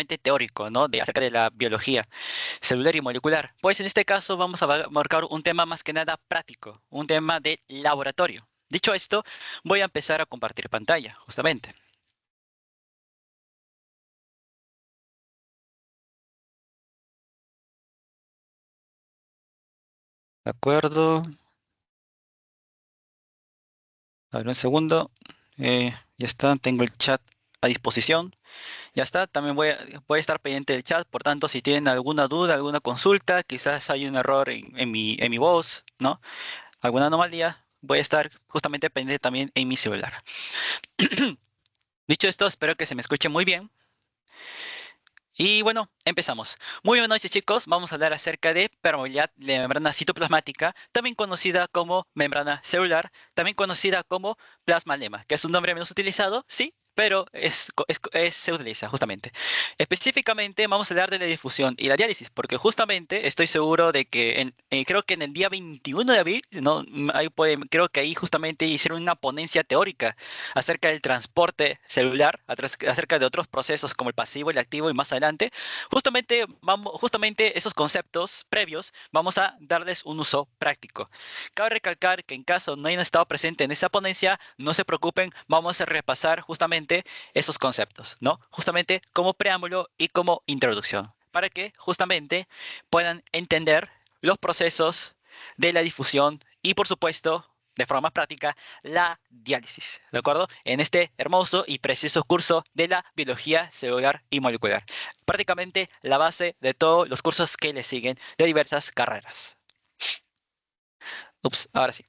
netamente teórico, ¿no? Acerca de la biología celular y molecular. Pues en este caso vamos a marcar un tema más que nada práctico, un tema de laboratorio. Dicho esto, voy a empezar a compartir pantalla, justamente. ¿De acuerdo? A ver, un segundo. Ya está, tengo el chat a disposición. Ya está, también voy a estar pendiente del chat, por tanto, si tienen alguna duda, alguna consulta, quizás hay un error en mi voz, ¿no? Alguna anomalía, voy a estar justamente pendiente también en mi celular. Dicho esto, espero que se me escuche muy bien. Y bueno, empezamos. Muy buenas noches, chicos. Vamos a hablar acerca de permeabilidad de membrana citoplasmática, también conocida como membrana celular, también conocida como plasma-lema, que es un nombre menos utilizado, sí, pero se utiliza justamente. Específicamente vamos a hablar de la difusión y la diálisis, porque justamente estoy seguro de que creo que en el día 21 de abril, ¿no? Creo que ahí justamente hicieron una ponencia teórica acerca del transporte celular, acerca de otros procesos como el pasivo, el activo y más adelante, justamente esos conceptos previos vamos a darles un uso práctico. Cabe recalcar que en caso no hayan estado presentes en esa ponencia, no se preocupen, vamos a repasar justamente esos conceptos, ¿no? Justamente como preámbulo y como introducción, para que justamente puedan entender los procesos de la difusión y, por supuesto, de forma más práctica, la diálisis, ¿de acuerdo? En este hermoso y precioso curso de la biología celular y molecular. Prácticamente la base de todos los cursos que le siguen de diversas carreras. Ups, ahora sí.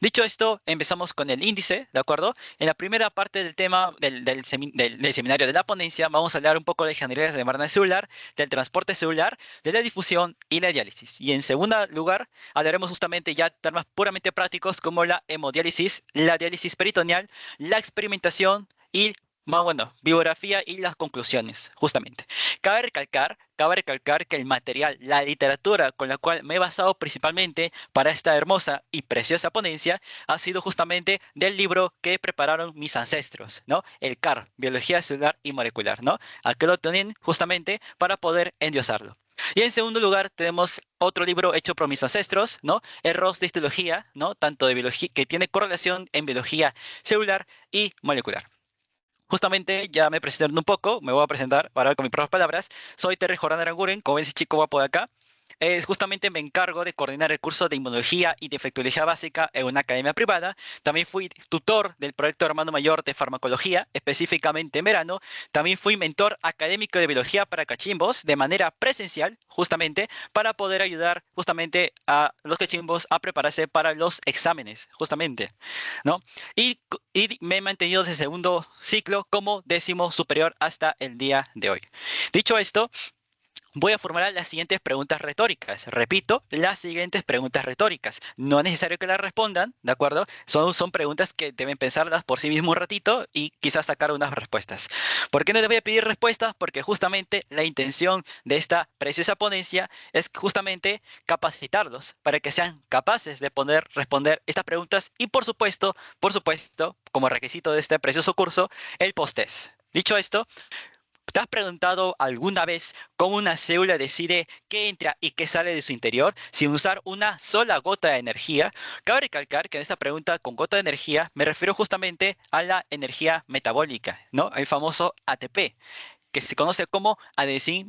Dicho esto, empezamos con el índice, ¿de acuerdo? En la primera parte del tema del seminario de la ponencia, vamos a hablar un poco de generalidades de membrana celular, del transporte celular, de la difusión y la diálisis. Y en segundo lugar, hablaremos justamente ya de temas puramente prácticos como la hemodiálisis, la diálisis peritoneal, la experimentación y, más bueno, bibliografía y las conclusiones, justamente. Cabe recalcar que el material, la literatura con la cual me he basado principalmente para esta hermosa y preciosa ponencia ha sido justamente del libro que prepararon mis ancestros, ¿no? El CAR, Biología Celular y Molecular, ¿no? Aquí lo tienen justamente para poder endiosarlo. Y en segundo lugar tenemos otro libro hecho por mis ancestros, ¿no? El ROS de histología, ¿no? Tanto de biología, que tiene correlación en biología celular y molecular. Justamente ya me presentaron un poco, me voy a presentar para con mis propias palabras. Soy Terry Jordan Aranguren, como ven ese chico guapo de acá. Justamente me encargo de coordinar el curso de inmunología y de infectología básica en una academia privada. También fui tutor del proyecto Hermano Mayor de farmacología, específicamente en verano. También fui mentor académico de biología para cachimbos de manera presencial, justamente para poder ayudar justamente a los cachimbos a prepararse para los exámenes, justamente, ¿no? Y me he mantenido desde segundo ciclo como décimo superior hasta el día de hoy. Dicho esto, voy a formular las siguientes preguntas retóricas. Repito, las siguientes preguntas retóricas. No es necesario que las respondan, ¿de acuerdo? Son preguntas que deben pensarlas por sí mismo un ratito y quizás sacar unas respuestas. ¿Por qué no les voy a pedir respuestas? Porque justamente la intención de esta preciosa ponencia es justamente capacitarlos para que sean capaces de poder responder estas preguntas y por supuesto, como requisito de este precioso curso, el post-test. Dicho esto, ¿te has preguntado alguna vez cómo una célula decide qué entra y qué sale de su interior sin usar una sola gota de energía? Cabe recalcar que en esta pregunta con gota de energía me refiero justamente a la energía metabólica, ¿no? El famoso ATP, que se conoce como adenosín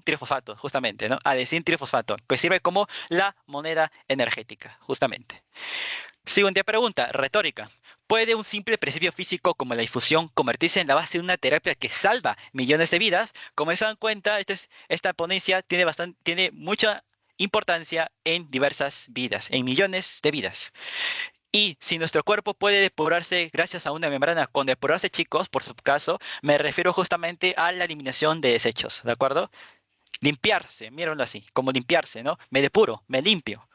trifosfato, justamente, ¿no? Adenosín trifosfato, que sirve como la moneda energética, justamente. Siguiente pregunta, retórica. ¿Puede un simple principio físico como la difusión convertirse en la base de una terapia que salva millones de vidas? Como se dan cuenta, esta ponencia tiene mucha importancia en diversas vidas, en millones de vidas. Y si nuestro cuerpo puede depurarse gracias a una membrana, con depurarse, chicos, por su caso, me refiero justamente a la eliminación de desechos, ¿de acuerdo? Limpiarse, mírenlo así, como limpiarse, ¿no? Me depuro, me limpio.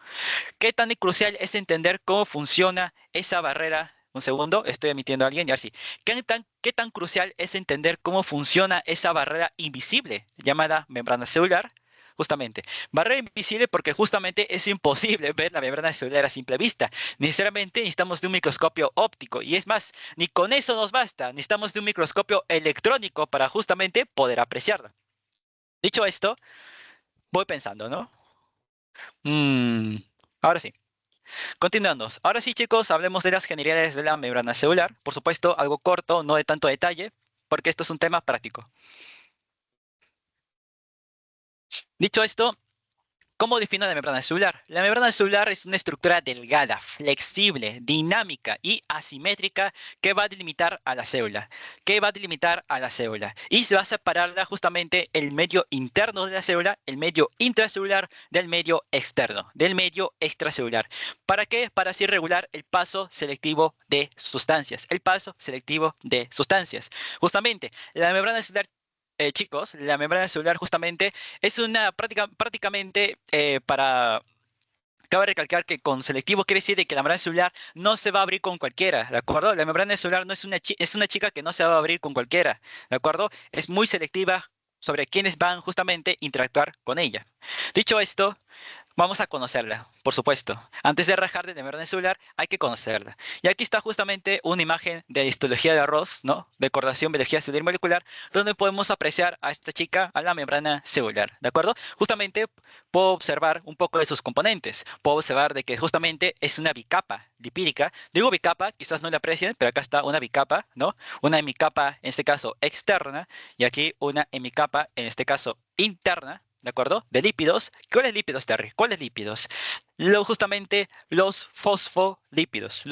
¿Qué tan crucial es entender cómo funciona esa barrera? Un segundo, estoy emitiendo a alguien y ahora sí. ¿Qué tan crucial es entender cómo funciona esa barrera invisible llamada membrana celular? justamente. Barrera invisible porque justamente es imposible ver la membrana celular a simple vista. Necesariamente necesitamos de un microscopio óptico. Y es más, ni con eso nos basta. Necesitamos de un microscopio electrónico para justamente poder apreciarla. Dicho esto, voy pensando, ¿no? Mm, ahora sí. Continuando. Ahora sí, chicos, hablemos de las generalidades de la membrana celular. Por supuesto, algo corto, no de tanto detalle, porque esto es un tema práctico. Dicho esto, ¿cómo defino la membrana celular? La membrana celular es una estructura delgada, flexible, dinámica y asimétrica que va a delimitar a la célula, y se va a separarla justamente el medio interno de la célula, el medio intracelular del medio externo, del medio extracelular. ¿Para qué? Para así regular el paso selectivo de sustancias, Justamente, la membrana celular, chicos, la membrana celular justamente es una prácticamente Cabe recalcar que con selectivo quiere decir de que la membrana celular no se va a abrir con cualquiera, ¿de acuerdo? La membrana celular no es es una chica que no se va a abrir con cualquiera, ¿de acuerdo? Es muy selectiva sobre quienes van justamente a interactuar con ella. Dicho esto, vamos a conocerla, por supuesto. Antes de rajar de la membrana celular, hay que conocerla. Y aquí está justamente una imagen de histología de arroz, ¿no? De correlación biología celular y molecular, donde podemos apreciar a esta chica, a la membrana celular, ¿de acuerdo? Justamente puedo observar un poco de sus componentes. Puedo observar de que justamente es una bicapa lipídica. Digo bicapa, quizás no la aprecien, pero acá está una bicapa, ¿no? Una hemicapa, en este caso, externa, y aquí una hemicapa, en este caso, interna, ¿de acuerdo? De lípidos. ¿Cuáles lípidos, Terry? ¿Cuáles lípidos? Justamente los fosfolípidos,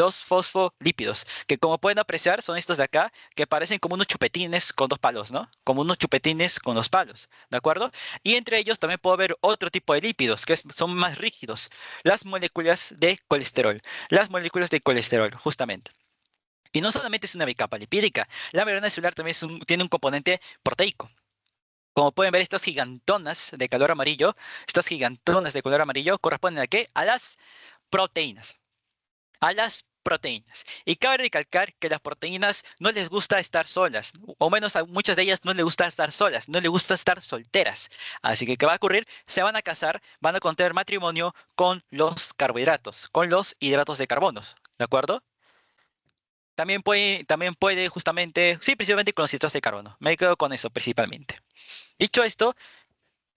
que como pueden apreciar son estos de acá, que parecen como unos chupetines con dos palos, ¿no? Como unos chupetines con dos palos, ¿de acuerdo? Y entre ellos también puedo ver otro tipo de lípidos, que son más rígidos, las moléculas de colesterol, justamente. Y no solamente es una bicapa lipídica, la membrana celular también tiene un componente proteico. Como pueden ver, estas gigantonas de color amarillo corresponden ¿a qué? A las proteínas. A las proteínas. Y cabe recalcar que las proteínas no les gusta estar solas, o menos a muchas de ellas no les gusta estar solas, no les gusta estar solteras. Así que, ¿qué va a ocurrir? Se van a casar, van a contraer matrimonio con los carbohidratos, con los hidratos de carbono. ¿De acuerdo? También puede justamente, sí, principalmente con los hidratos de carbono. Me quedo con eso principalmente. Dicho esto,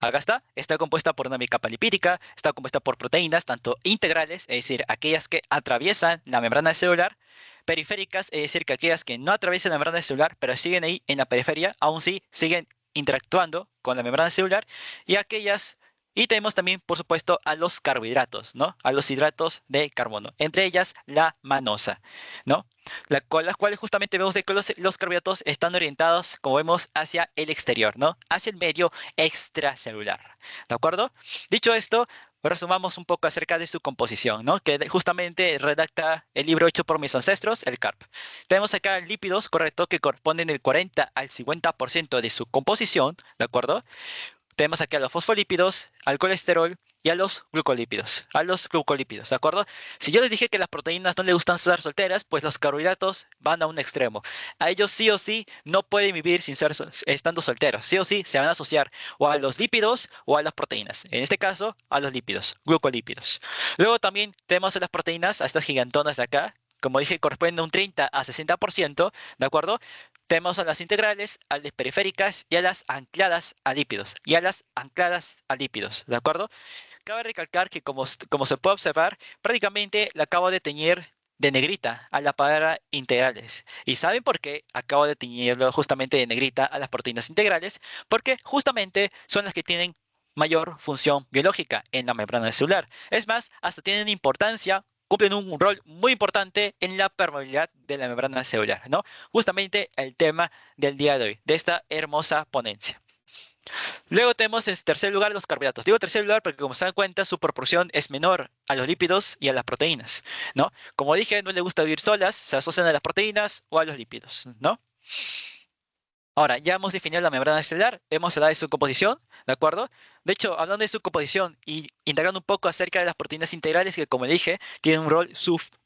acá está compuesta por una bicapa lipídica, está compuesta por proteínas, tanto integrales, es decir, aquellas que atraviesan la membrana celular, periféricas, es decir, que aquellas que no atraviesan la membrana celular, pero siguen ahí en la periferia, aún sí siguen interactuando con la membrana celular, y aquellas, y tenemos también, por supuesto, a los carbohidratos, ¿no? A los hidratos de carbono, entre ellas la manosa, ¿no? Las cuales justamente vemos de que los carbohidratos están orientados, como vemos, hacia el exterior, ¿no? Hacia el medio extracelular. ¿De acuerdo? Dicho esto, resumamos un poco acerca de su composición, ¿no? Que justamente redacta el libro hecho por mis ancestros, el CARP. Tenemos acá lípidos, correcto, que corresponden del 40 al 50% de su composición, ¿de acuerdo? Tenemos aquí a los fosfolípidos, al colesterol y a los glucolípidos, ¿de acuerdo? Si yo les dije que las proteínas no les gustan estar solteras, pues los carbohidratos van a un extremo. A ellos sí o sí no pueden vivir sin estando solteros. Sí o sí se van a asociar o a los lípidos o a las proteínas. En este caso, a los lípidos, glucolípidos. Luego también tenemos a las proteínas, a estas gigantonas de acá. Como dije, corresponden a un 30 a 60%, ¿de acuerdo? Tenemos a las integrales, a las periféricas y a las ancladas a lípidos. ¿De acuerdo? Cabe recalcar que como se puede observar, prácticamente la acabo de teñir de negrita a la palabra integrales. ¿Y saben por qué acabo de teñirlo justamente de negrita a las proteínas integrales? Porque justamente son las que tienen mayor función biológica en la membrana celular. Es más, hasta tienen importancia, cumplen un rol muy importante en la permeabilidad de la membrana celular, ¿no? Justamente el tema del día de hoy, de esta hermosa ponencia. Luego tenemos en tercer lugar los carbohidratos. Digo tercer lugar porque como se dan cuenta su proporción es menor a los lípidos y a las proteínas, ¿no? Como dije, no le gusta vivir solas, se asocian a las proteínas o a los lípidos, ¿no? Ahora, ya hemos definido la membrana celular, hemos hablado de su composición, ¿de acuerdo? De hecho, hablando de su composición y indagando un poco acerca de las proteínas integrales, que como dije, tienen un rol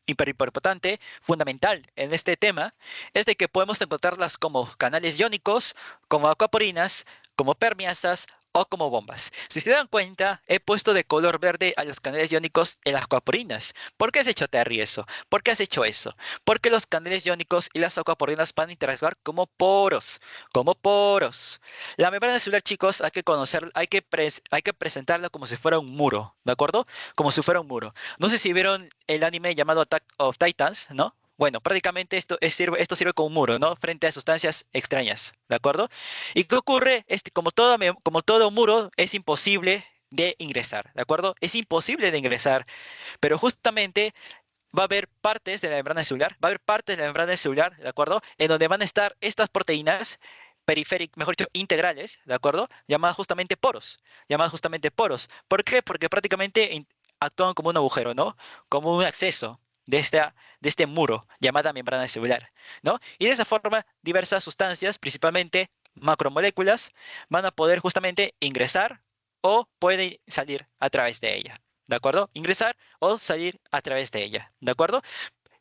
importante, fundamental en este tema, es de que podemos encontrarlas como canales iónicos, como acuaporinas, como permeasas o como bombas. Si se dan cuenta, he puesto de color verde a los canales iónicos en las acuaporinas. ¿Por qué has hecho, Terry, eso? ¿Por qué has hecho eso? Porque los canales iónicos y las acuaporinas van a interactuar como poros, como poros. La membrana celular, chicos, hay que conocer, hay que presentarla como si fuera un muro, ¿de acuerdo? Como si fuera un muro. No sé si vieron el anime llamado Attack of Titans, ¿no? Bueno, prácticamente esto sirve como un muro, ¿no? Frente a sustancias extrañas, ¿de acuerdo? ¿Y qué ocurre? Como todo muro, es imposible de ingresar, ¿de acuerdo? Es imposible de ingresar, pero justamente va a haber partes de la membrana celular, va a haber partes de la membrana celular, ¿de acuerdo? En donde van a estar estas proteínas periféricas, mejor dicho, integrales, ¿de acuerdo? Llamadas justamente poros, llamadas justamente poros. ¿Por qué? Porque prácticamente actúan como un agujero, ¿no? Como un acceso de este muro llamada membrana celular, ¿no? Y de esa forma, diversas sustancias, principalmente macromoléculas, van a poder justamente ingresar o pueden salir a través de ella. ¿De acuerdo? Ingresar o salir a través de ella. ¿De acuerdo?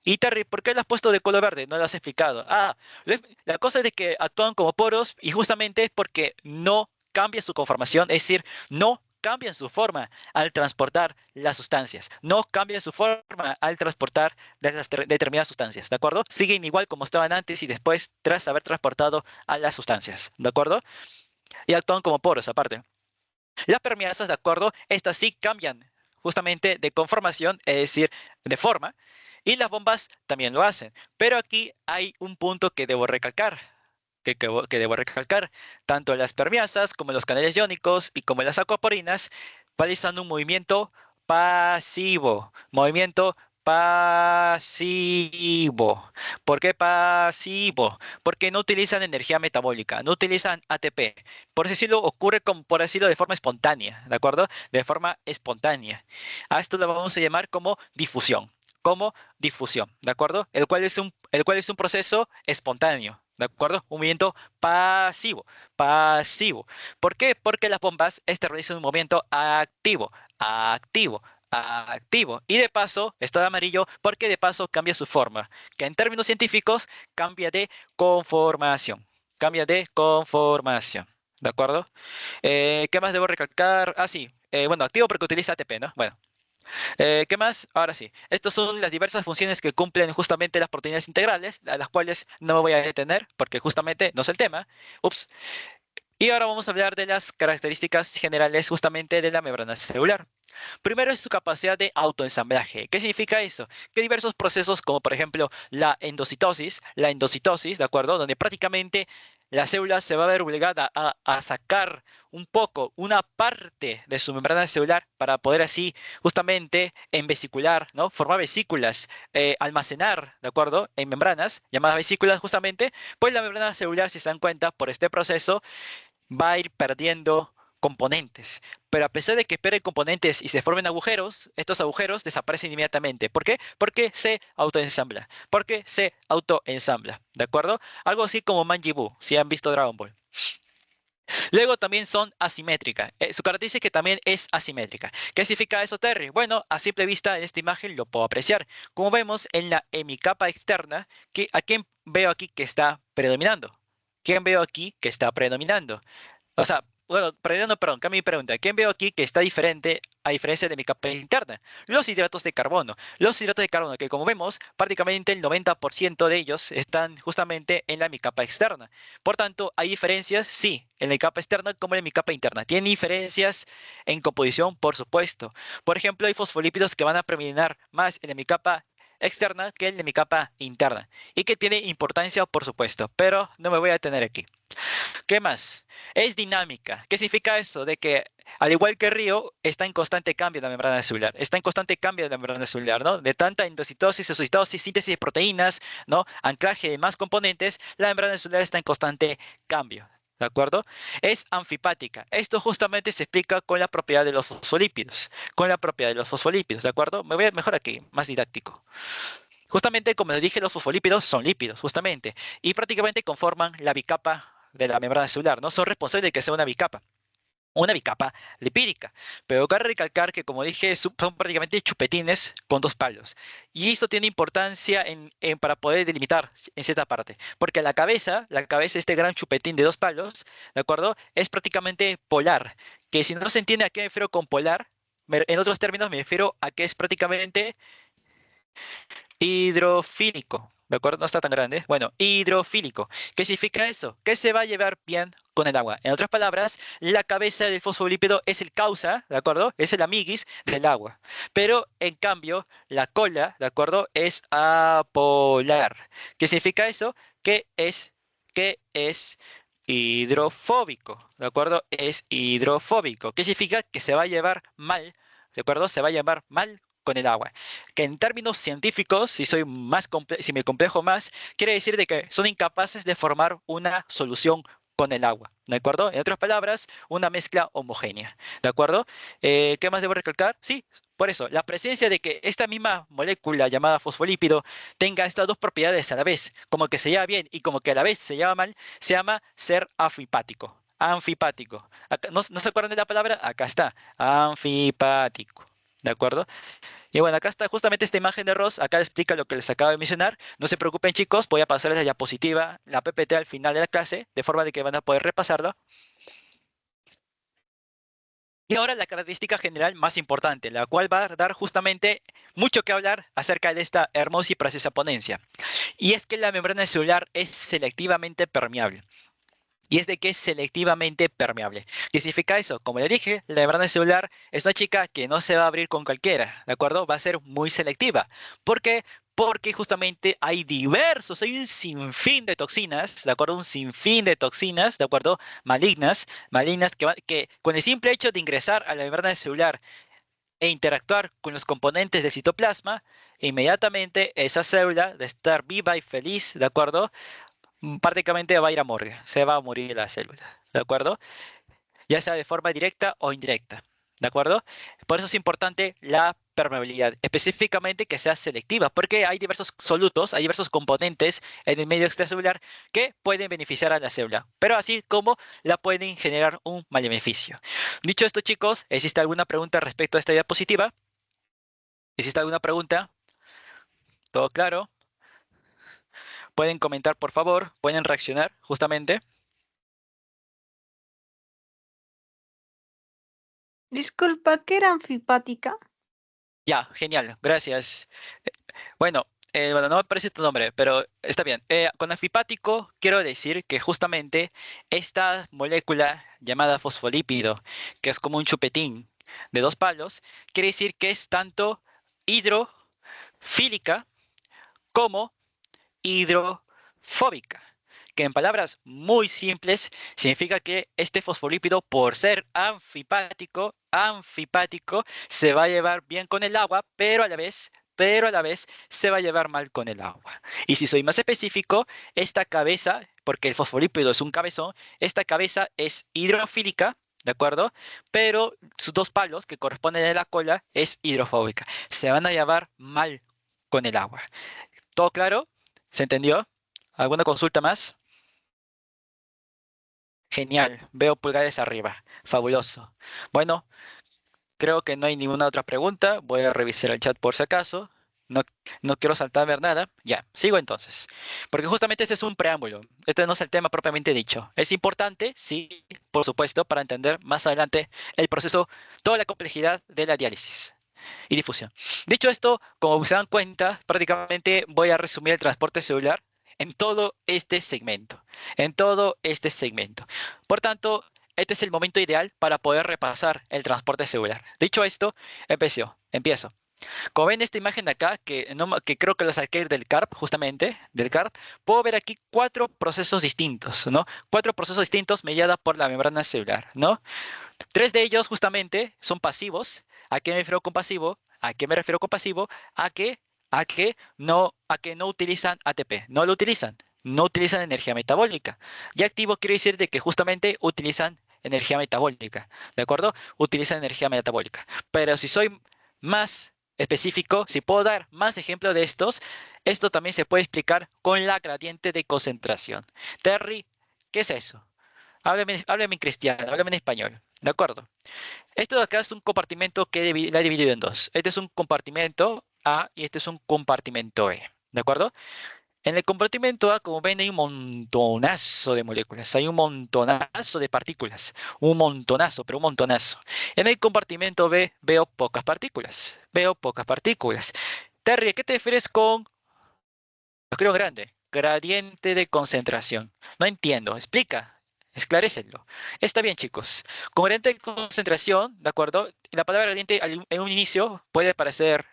Y Terry, ¿por qué lo has puesto de color verde? No lo has explicado. La cosa es de que actúan como poros y justamente es porque no cambia su conformación, es decir, no cambian su forma al transportar las sustancias, no cambian su forma al transportar determinadas sustancias, ¿de acuerdo? Siguen igual como estaban antes y después tras haber transportado a las sustancias, ¿de acuerdo? Y actúan como poros aparte. Las permeasas, ¿de acuerdo? Estas sí cambian justamente de conformación, es decir, de forma, y las bombas también lo hacen. Pero aquí hay un punto que debo recalcar, que debo recalcar. Tanto las permeasas como los canales iónicos y como las acuaporinas realizan un movimiento pasivo. Movimiento pasivo. ¿Por qué pasivo? Porque no utilizan energía metabólica, no utilizan ATP. Por decirlo, ocurre como, por decirlo, de forma espontánea, ¿de acuerdo? De forma espontánea. A esto lo vamos a llamar como difusión. Como difusión, ¿de acuerdo? El cual es un proceso espontáneo, ¿de acuerdo? Un movimiento pasivo, pasivo. ¿Por qué? Porque las bombas realizan un movimiento activo, activo, activo. Y de paso, está de amarillo porque de paso cambia su forma, que en términos científicos cambia de conformación, cambia de conformación. ¿De acuerdo? ¿Qué más debo recalcar? Ah, sí. Bueno, activo porque utiliza ATP, ¿no? Bueno, ¿qué más? Ahora sí. Estas son las diversas funciones que cumplen justamente las proteínas integrales, a las cuales no me voy a detener porque justamente no es el tema. Ups. Y ahora vamos a hablar de las características generales justamente de la membrana celular. Primero es su capacidad de autoensamblaje. ¿Qué significa eso? Que diversos procesos, como por ejemplo la endocitosis, ¿de acuerdo? Donde prácticamente la célula se va a ver obligada a sacar un poco, una parte de su membrana celular para poder así justamente en vesicular, ¿no? Formar vesículas, almacenar, ¿de acuerdo? En membranas, llamadas vesículas justamente, pues la membrana celular, si se dan cuenta, por este proceso, va a ir perdiendo componentes. Pero a pesar de que pierden componentes y se formen agujeros, estos agujeros desaparecen inmediatamente. ¿Por qué? Porque se autoensambla. Porque se autoensambla. ¿De acuerdo? Algo así como Manji Buu, si han visto Dragon Ball. Luego también son asimétricas. Su característica que también es asimétrica. ¿Qué significa eso, Terry? Bueno, a simple vista en esta imagen lo puedo apreciar. Como vemos en la hemicapa externa, ¿a quién veo aquí que está predominando? ¿Quién veo aquí que está predominando? O sea, bueno, perdón, cambio mi pregunta. ¿Quién veo aquí que está diferente a diferencia de mi capa interna? Los hidratos de carbono. Los hidratos de carbono, que como vemos, prácticamente el 90% de ellos están justamente en la mi capa externa. Por tanto, ¿hay diferencias? Sí, en la capa externa como en mi capa interna. ¿Tienen diferencias en composición? Por supuesto. Por ejemplo, hay fosfolípidos que van a predominar más en la mi capa externa que en la mi capa interna. Y que tiene importancia, por supuesto, pero no me voy a detener aquí. ¿Qué más? Es dinámica. ¿Qué significa eso? De que, al igual que el río, está en constante cambio la membrana celular. Está en constante cambio la membrana celular, ¿no? De tanta endocitosis, exocitosis, síntesis de proteínas, ¿no? Anclaje de más componentes, la membrana celular está en constante cambio. ¿De acuerdo? Es anfipática. Esto justamente se explica con la propiedad de los fosfolípidos. Con la propiedad de los fosfolípidos, ¿de acuerdo? Me voy a mejor aquí, más didáctico. Justamente, como les dije, los fosfolípidos son lípidos, justamente, y prácticamente conforman la bicapa de la membrana celular, ¿no? Son responsables de que sea una bicapa. una bicapa lipídica. Pero cabe recalcar que, como dije, son prácticamente chupetines con dos palos. Y esto tiene importancia para poder delimitar en cierta parte. Porque la cabeza, este gran chupetín de dos palos, ¿de acuerdo? Es prácticamente polar. Que si no se entiende a qué me refiero con polar, en otros términos me refiero a que es prácticamente hidrofílico, ¿de acuerdo? No está tan grande. Bueno, hidrofílico. ¿Qué significa eso? Que se va a llevar bien con el agua. En otras palabras, la cabeza del fosfolípido es el causa, ¿de acuerdo? Es el amiguis del agua. Pero en cambio, la cola, ¿de acuerdo? Es apolar. ¿Qué significa eso? Que es hidrofóbico, ¿de acuerdo? Es hidrofóbico. ¿Qué significa? Que se va a llevar mal, ¿de acuerdo? Se va a llevar mal con el agua que en términos científicos, si me complejo más, quiere decir de que son incapaces de formar una solución con el agua, ¿de acuerdo? En otras palabras, una mezcla homogénea, ¿de acuerdo? ¿Qué más debo recalcar? Sí, por eso, la presencia de que esta misma molécula llamada fosfolípido tenga estas dos propiedades a la vez, como que se lleva bien y como que a la vez se lleva mal, se llama ser anfipático. Anfipático. ¿No se acuerdan de la palabra? Acá está. Anfipático. ¿De acuerdo? Y bueno, acá está justamente esta imagen de Ross, acá explica lo que les acabo de mencionar. No se preocupen chicos, voy a pasarles la diapositiva, la PPT al final de la clase, de forma de que van a poder repasarlo. Y ahora la característica general más importante, la cual va a dar justamente mucho que hablar acerca de esta hermosa y preciosa ponencia. Y es que la membrana celular es selectivamente permeable. Y es de que es selectivamente permeable. ¿Qué significa eso? Como le dije, la membrana celular es una chica que no se va a abrir con cualquiera, ¿de acuerdo? Va a ser muy selectiva. ¿Por qué? Porque justamente hay un sinfín de toxinas, ¿de acuerdo? Un sinfín de toxinas, ¿de acuerdo? Malignas que con el simple hecho de ingresar a la membrana celular e interactuar con los componentes del citoplasma, inmediatamente esa célula de estar viva y feliz, ¿de acuerdo? Prácticamente va a ir a morgue, se va a morir la célula, ¿de acuerdo? Ya sea de forma directa o indirecta, ¿de acuerdo? Por eso es importante la permeabilidad, específicamente que sea selectiva, porque hay diversos solutos, hay diversos componentes en el medio extracelular que pueden beneficiar a la célula, pero así como la pueden generar un mal beneficio. Dicho esto, chicos, ¿existe alguna pregunta respecto a esta diapositiva? ¿Existe alguna pregunta? ¿Todo claro? Pueden comentar, por favor, pueden reaccionar justamente. Disculpa, ¿qué era anfipática? Ya, genial, gracias. Bueno, bueno, no me parece tu nombre, pero está bien. Con anfipático quiero decir que justamente esta molécula llamada fosfolípido, que es como un chupetín de dos palos, quiere decir que es tanto hidrofílica como hidrofóbica, que en palabras muy simples significa que este fosfolípido, por ser anfipático, se va a llevar bien con el agua, pero a la vez se va a llevar mal con el agua. Y si soy más específico, esta cabeza, porque el fosfolípido es un cabezón, esta cabeza es hidrofílica, ¿de acuerdo? Pero sus dos palos, que corresponden a la cola, es hidrofóbica. Se van a llevar mal con el agua. ¿Todo claro? ¿Se entendió? ¿Alguna consulta más? Genial, veo pulgares arriba. Fabuloso. Bueno, creo que no hay ninguna otra pregunta. Voy a revisar el chat por si acaso. No, no quiero saltarme nada. Ya, sigo entonces. Porque justamente este es un preámbulo. Este no es el tema propiamente dicho. Es importante, sí, por supuesto, para entender más adelante el proceso, toda la complejidad de la diálisis y difusión. Dicho esto, como se dan cuenta, prácticamente voy a resumir el transporte celular en todo este segmento, en todo este segmento. Por tanto, este es el momento ideal para poder repasar el transporte celular. Dicho esto, empiezo. Como ven esta imagen de acá, que creo que lo saqué del CARP, justamente, del CARP, puedo ver aquí cuatro procesos distintos, ¿no? Cuatro procesos distintos mediados por la membrana celular, ¿no? Tres de ellos justamente son pasivos. ¿A qué me refiero con pasivo? ¿A qué me refiero con pasivo? A que, a que no utilizan ATP. No lo utilizan. No utilizan energía metabólica. Y activo quiere decir de que justamente utilizan energía metabólica. ¿De acuerdo? Utilizan energía metabólica. Pero si soy más específico, si puedo dar más ejemplos de estos, esto también se puede explicar con la gradiente de concentración. Terry, ¿qué es eso? Háblame en cristiano, háblame en español. ¿De acuerdo? Esto de acá es un compartimento que la he dividido en dos. Este es un compartimento A y este es un compartimento B. ¿De acuerdo? En el compartimento A, como ven, hay un montonazo de moléculas, hay un montonazo de partículas, un montonazo, pero un montonazo. En el compartimento B veo pocas partículas, veo pocas partículas. Terry, ¿a qué te refieres con, lo creo grande, gradiente de concentración? No entiendo, explica, esclarécenlo. Está bien, chicos. Con gradiente de concentración, ¿de acuerdo? La palabra gradiente en un inicio puede parecer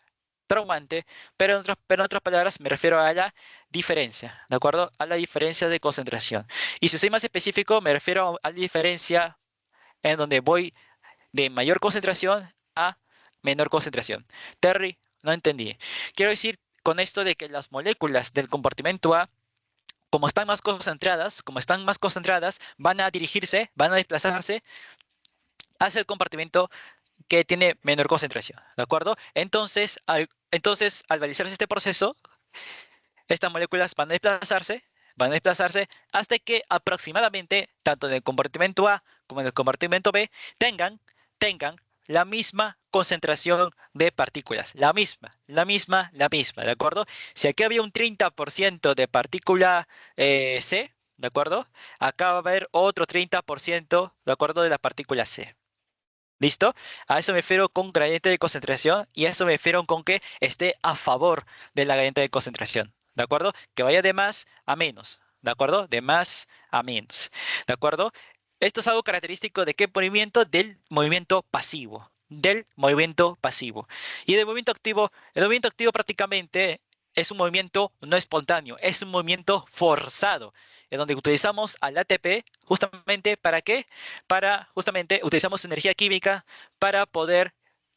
traumante, pero en otras palabras me refiero a la diferencia, ¿de acuerdo? A la diferencia de concentración. Y si soy más específico, me refiero a la diferencia en donde voy de mayor concentración a menor concentración. Terry, no entendí. Quiero decir con esto de que las moléculas del compartimento A, como están más concentradas, van a dirigirse, van a desplazarse hacia el compartimento que tiene menor concentración, ¿de acuerdo? Entonces, al realizarse este proceso, estas moléculas van a desplazarse hasta que aproximadamente, tanto en el compartimento A como en el compartimento B, tengan la misma concentración de partículas. La misma, ¿de acuerdo? Si aquí había un 30% de partícula C, ¿de acuerdo? Acá va a haber otro 30%, ¿de acuerdo? De la partícula C. ¿Listo? A eso me refiero con gradiente de concentración y a eso me refiero con que esté a favor de la gradiente de concentración. ¿De acuerdo? Que vaya de más a menos. ¿De acuerdo? De más a menos. ¿De acuerdo? Esto es algo característico de qué movimiento? Del movimiento pasivo. Del movimiento pasivo. Y del movimiento activo, el movimiento activo prácticamente es un movimiento no espontáneo, es un movimiento forzado, en donde utilizamos al ATP justamente ¿para qué? Para justamente utilizamos energía química para poder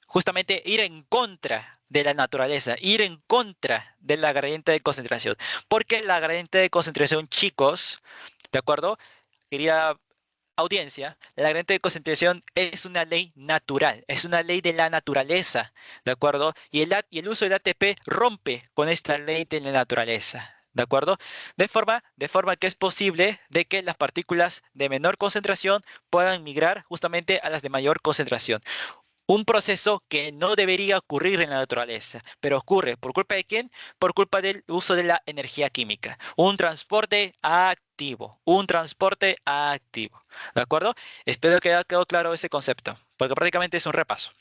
justamente ir en contra de la naturaleza, ir en contra de la gradiente de concentración. Porque la gradiente de concentración, chicos, ¿de acuerdo? Quería audiencia, la gradiente de concentración es una ley natural, es una ley de la naturaleza, ¿de acuerdo? Y el uso del ATP rompe con esta ley de la naturaleza. ¿De acuerdo? De forma que es posible de que las partículas de menor concentración puedan migrar justamente a las de mayor concentración. Un proceso que no debería ocurrir en la naturaleza, pero ocurre. ¿Por culpa de quién? Por culpa del uso de la energía química. Un transporte activo. Un transporte activo. ¿De acuerdo? Espero que haya quedado claro ese concepto, porque prácticamente es un repaso.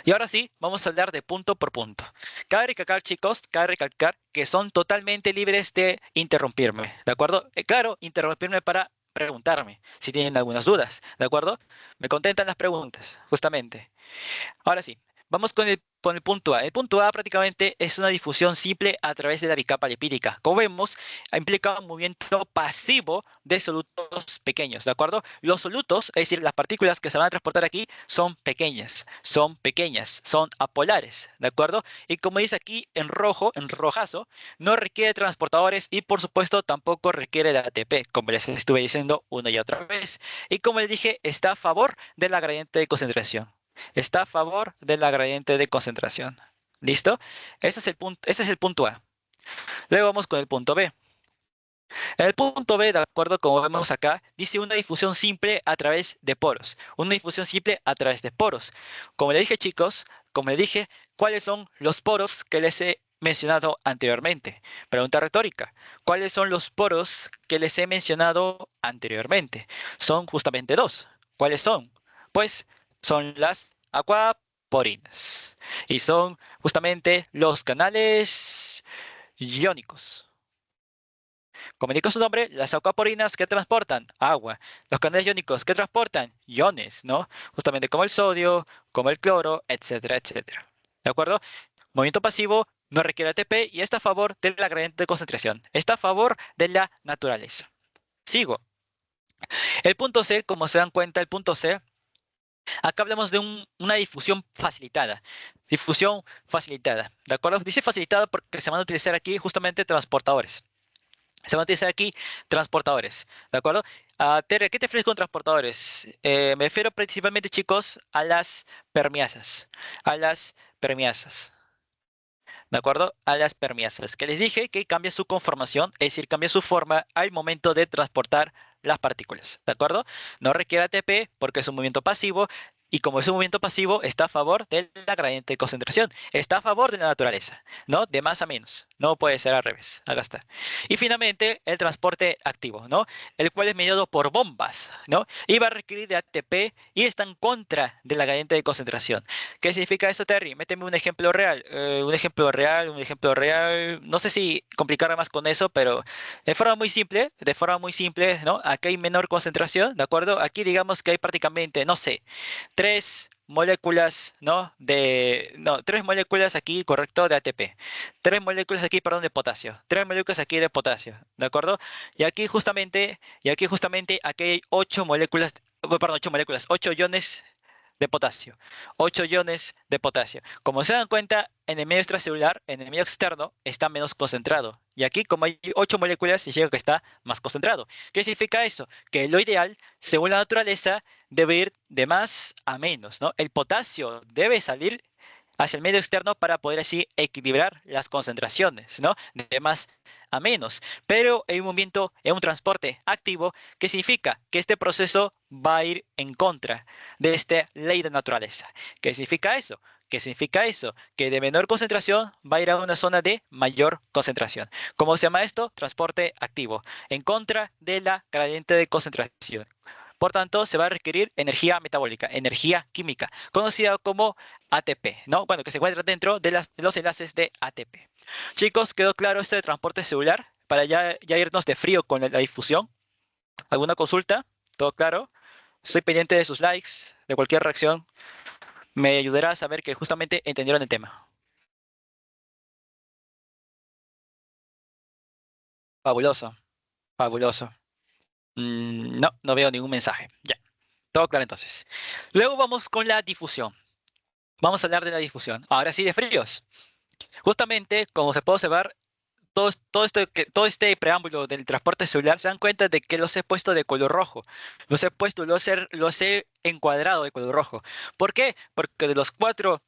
Y ahora sí, vamos a hablar de punto por punto. Cabe recalcar, chicos, cabe recalcar que son totalmente libres de interrumpirme, ¿de acuerdo? Claro, interrumpirme para preguntarme si tienen algunas dudas, ¿de acuerdo? Me contentan las preguntas, justamente. Ahora sí, vamos con el punto A. El punto A prácticamente es una difusión simple a través de la bicapa lipídica. Como vemos, implica un movimiento pasivo de solutos pequeños, ¿de acuerdo? Los solutos, es decir, las partículas que se van a transportar aquí, son pequeñas, son apolares, ¿de acuerdo? Y como dice aquí en rojo, en rojazo, no requiere transportadores y por supuesto tampoco requiere de ATP, como les estuve diciendo una y otra vez. Y como les dije, está a favor de la gradiente de concentración. Está a favor de la gradiente de concentración. ¿Listo? Ese es el punto A. Luego vamos con el punto B. El punto B, de acuerdo como vemos acá, dice una difusión simple a través de poros. Una difusión simple a través de poros. Como le dije, chicos, como le dije, ¿cuáles son los poros que les he mencionado anteriormente? Pregunta retórica. ¿Cuáles son los poros que les he mencionado anteriormente? Son justamente dos. ¿Cuáles son? Pues son las aquaporinas. Y son justamente los canales iónicos. Como indica su nombre, las aquaporinas que transportan agua. Los canales iónicos que transportan iones, ¿no? Justamente como el sodio, como el cloro, etcétera, etcétera. ¿De acuerdo? Movimiento pasivo no requiere ATP y está a favor de la gradiente de concentración. Está a favor de la naturaleza. Sigo. El punto C, como se dan cuenta, el punto C, acá hablamos de una difusión facilitada. Difusión facilitada. ¿De acuerdo? Dice facilitada porque se van a utilizar aquí justamente transportadores. Se van a utilizar aquí transportadores, ¿de acuerdo? Tere, ¿qué te refieres con transportadores? Me refiero principalmente, chicos, a las permeasas. A las permeasas, ¿de acuerdo? A las permeasas. Que les dije que cambia su conformación, es decir, cambia su forma al momento de transportar las partículas, ¿de acuerdo? No requiere ATP porque es un movimiento pasivo. Y como es un movimiento pasivo, está a favor de la gradiente de concentración. Está a favor de la naturaleza, ¿no? De más a menos. No puede ser al revés. Acá está. Y finalmente, el transporte activo, ¿no? El cual es mediado por bombas, ¿no? Y va a requerir de ATP y está en contra de la gradiente de concentración. ¿Qué significa eso, Terry? Méteme un ejemplo real. Un ejemplo real, un ejemplo real. No sé si complicar más con eso, pero de forma muy simple, ¿no? Aquí hay menor concentración, ¿de acuerdo? Aquí digamos que hay prácticamente, no sé, tres moléculas, ¿no? No, tres moléculas aquí, correcto, de ATP. Tres moléculas aquí, perdón, de potasio. Tres moléculas aquí de potasio, ¿de acuerdo? Y aquí justamente, aquí hay ocho moléculas, perdón, ocho moléculas, ocho iones de potasio. Ocho iones de potasio. Como se dan cuenta, en el medio extracelular, en el medio externo, está menos concentrado. Y aquí, como hay ocho moléculas, significa que está más concentrado. ¿Qué significa eso? Que lo ideal, según la naturaleza, debe ir de más a menos, ¿no? El potasio debe salir hacia el medio externo para poder así equilibrar las concentraciones, ¿no? De más a menos. Pero hay un movimiento, en un transporte activo, que significa que este proceso va a ir en contra de esta ley de naturaleza. ¿Qué significa eso? ¿Qué significa eso? Que de menor concentración va a ir a una zona de mayor concentración. ¿Cómo se llama esto? Transporte activo, en contra de la gradiente de concentración. Por tanto, se va a requerir energía metabólica, energía química, conocida como ATP, ¿no? Bueno, que se encuentra dentro de los enlaces de ATP. Chicos, ¿quedó claro esto de transporte celular? Para ya irnos de frío con la difusión. ¿Alguna consulta? ¿Todo claro? Estoy pendiente de sus likes, de cualquier reacción. Me ayudará a saber que justamente entendieron el tema. Fabuloso, fabuloso. No, no veo ningún mensaje. Ya, todo claro entonces. Luego vamos con la difusión. Vamos a hablar de la difusión. Ahora sí, de fríos. Justamente, como se puede observar, todo este preámbulo del transporte celular, se dan cuenta de que los he puesto de color rojo. Los he encuadrado de color rojo. ¿Por qué? Porque de los cuatro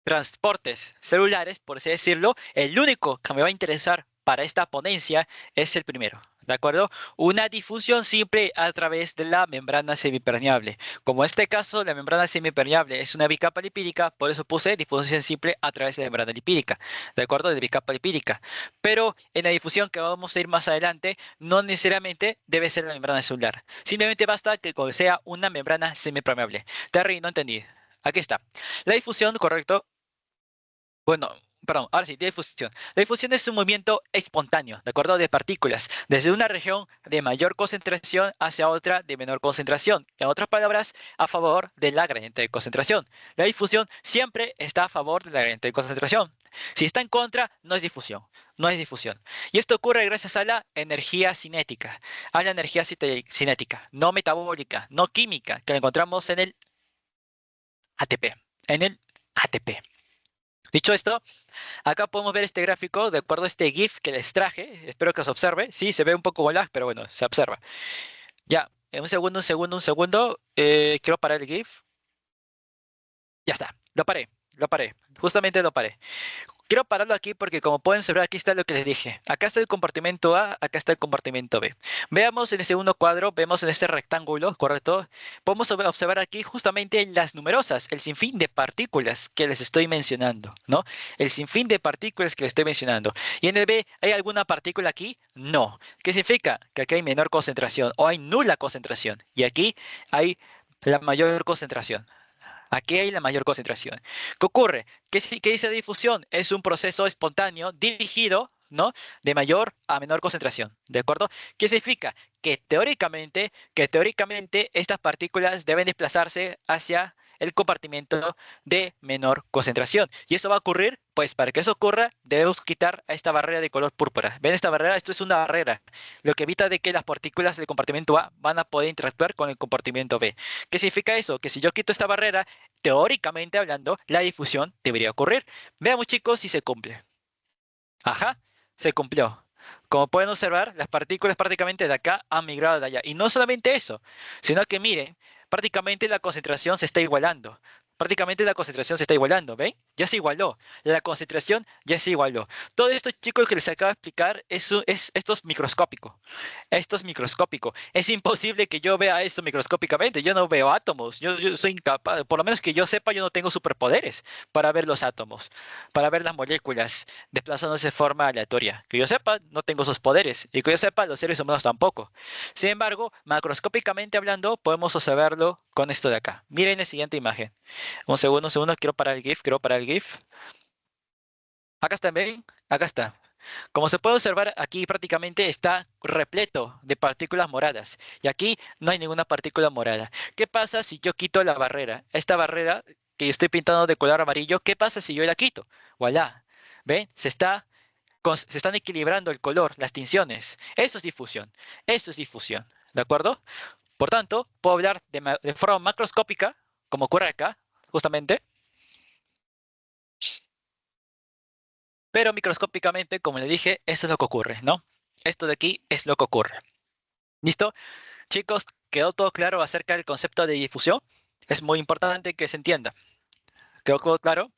transportes celulares, por así decirlo, el único que me va a interesar para esta ponencia es el primero. ¿De acuerdo? Una difusión simple a través de la membrana semipermeable. Como en este caso, la membrana semipermeable es una bicapa lipídica, por eso puse difusión simple a través de la membrana lipídica. ¿De acuerdo? De bicapa lipídica. Pero en la difusión que vamos a ir más adelante, no necesariamente debe ser la membrana celular. Simplemente basta que sea una membrana semipermeable. Terry, no entendí. Aquí está. La difusión, correcto, bueno, perdón, ahora sí, difusión. La difusión es un movimiento espontáneo, ¿de acuerdo? De partículas, desde una región de mayor concentración hacia otra de menor concentración. En otras palabras, a favor de la gradiente de concentración. La difusión siempre está a favor de la gradiente de concentración. Si está en contra, no es difusión. No es difusión. Y esto ocurre gracias a la energía cinética. A la energía cinética, no metabólica, no química, que la encontramos en el ATP. En el ATP. Dicho esto, acá podemos ver este gráfico de acuerdo a este GIF que les traje. Espero que os observe. Sí, se ve un poco lag, pero bueno, se observa. Ya, en un segundo, un segundo, un segundo. Quiero parar el GIF. Ya está, lo paré, lo paré. Justamente lo paré. Quiero pararlo aquí porque como pueden observar, aquí está lo que les dije. Acá está el compartimento A, acá está el compartimento B. Veamos en el segundo cuadro, vemos en este rectángulo, ¿correcto? Podemos observar aquí justamente las numerosas, el sinfín de partículas que les estoy mencionando, ¿no? El sinfín de partículas que les estoy mencionando. ¿Y en el B hay alguna partícula aquí? No. ¿Qué significa? Que aquí hay menor concentración o hay nula concentración. Y aquí hay la mayor concentración. Aquí hay la mayor concentración. ¿Qué ocurre? ¿Qué dice difusión? Es un proceso espontáneo dirigido, ¿no? De mayor a menor concentración. ¿De acuerdo? ¿Qué significa? Que teóricamente estas partículas deben desplazarse hacia el compartimento de menor concentración. ¿Y eso va a ocurrir? Pues para que eso ocurra, debemos quitar a esta barrera de color púrpura. ¿Ven esta barrera? Esto es una barrera, lo que evita de que las partículas del compartimento A van a poder interactuar con el compartimento B. ¿Qué significa eso? Que si yo quito esta barrera, teóricamente hablando, la difusión debería ocurrir. Veamos, chicos, si se cumple. Ajá, se cumplió. Como pueden observar, las partículas prácticamente de acá han migrado de allá. Y no solamente eso, sino que miren, prácticamente la concentración se está igualando. Prácticamente la concentración se está igualando, ¿ven? ya se igualó. La concentración ya se igualó. Todo esto, chicos, que les acabo de explicar, esto es microscópico. Esto es microscópico. Es imposible que yo vea esto microscópicamente. Yo no veo átomos. Yo soy incapaz. Por lo menos que yo sepa, yo no tengo superpoderes para ver los átomos, para ver las moléculas desplazándose de forma aleatoria. Que yo sepa, no tengo esos poderes. Y que yo sepa, los seres humanos tampoco. Sin embargo, macroscópicamente hablando, podemos observarlo con esto de acá. Miren la siguiente imagen. Un segundo. Quiero parar el GIF. Quiero parar el GIF. Acá está, ¿ven? Acá está. Como se puede observar, aquí prácticamente está repleto de partículas moradas. Y aquí no hay ninguna partícula morada. ¿Qué pasa si yo quito la barrera? Esta barrera que yo estoy pintando de color amarillo, ¿qué pasa si yo la quito? Voilà. ¿Ven? Se están equilibrando el color, las tinciones. Eso es difusión. Eso es difusión. ¿De acuerdo? Por tanto, puedo hablar de forma macroscópica, como ocurre acá, justamente. Pero microscópicamente, como le dije, eso es lo que ocurre, ¿no? Esto de aquí es lo que ocurre. ¿Listo? Chicos, ¿quedó todo claro acerca del concepto de difusión? Es muy importante que se entienda. ¿Quedó todo claro?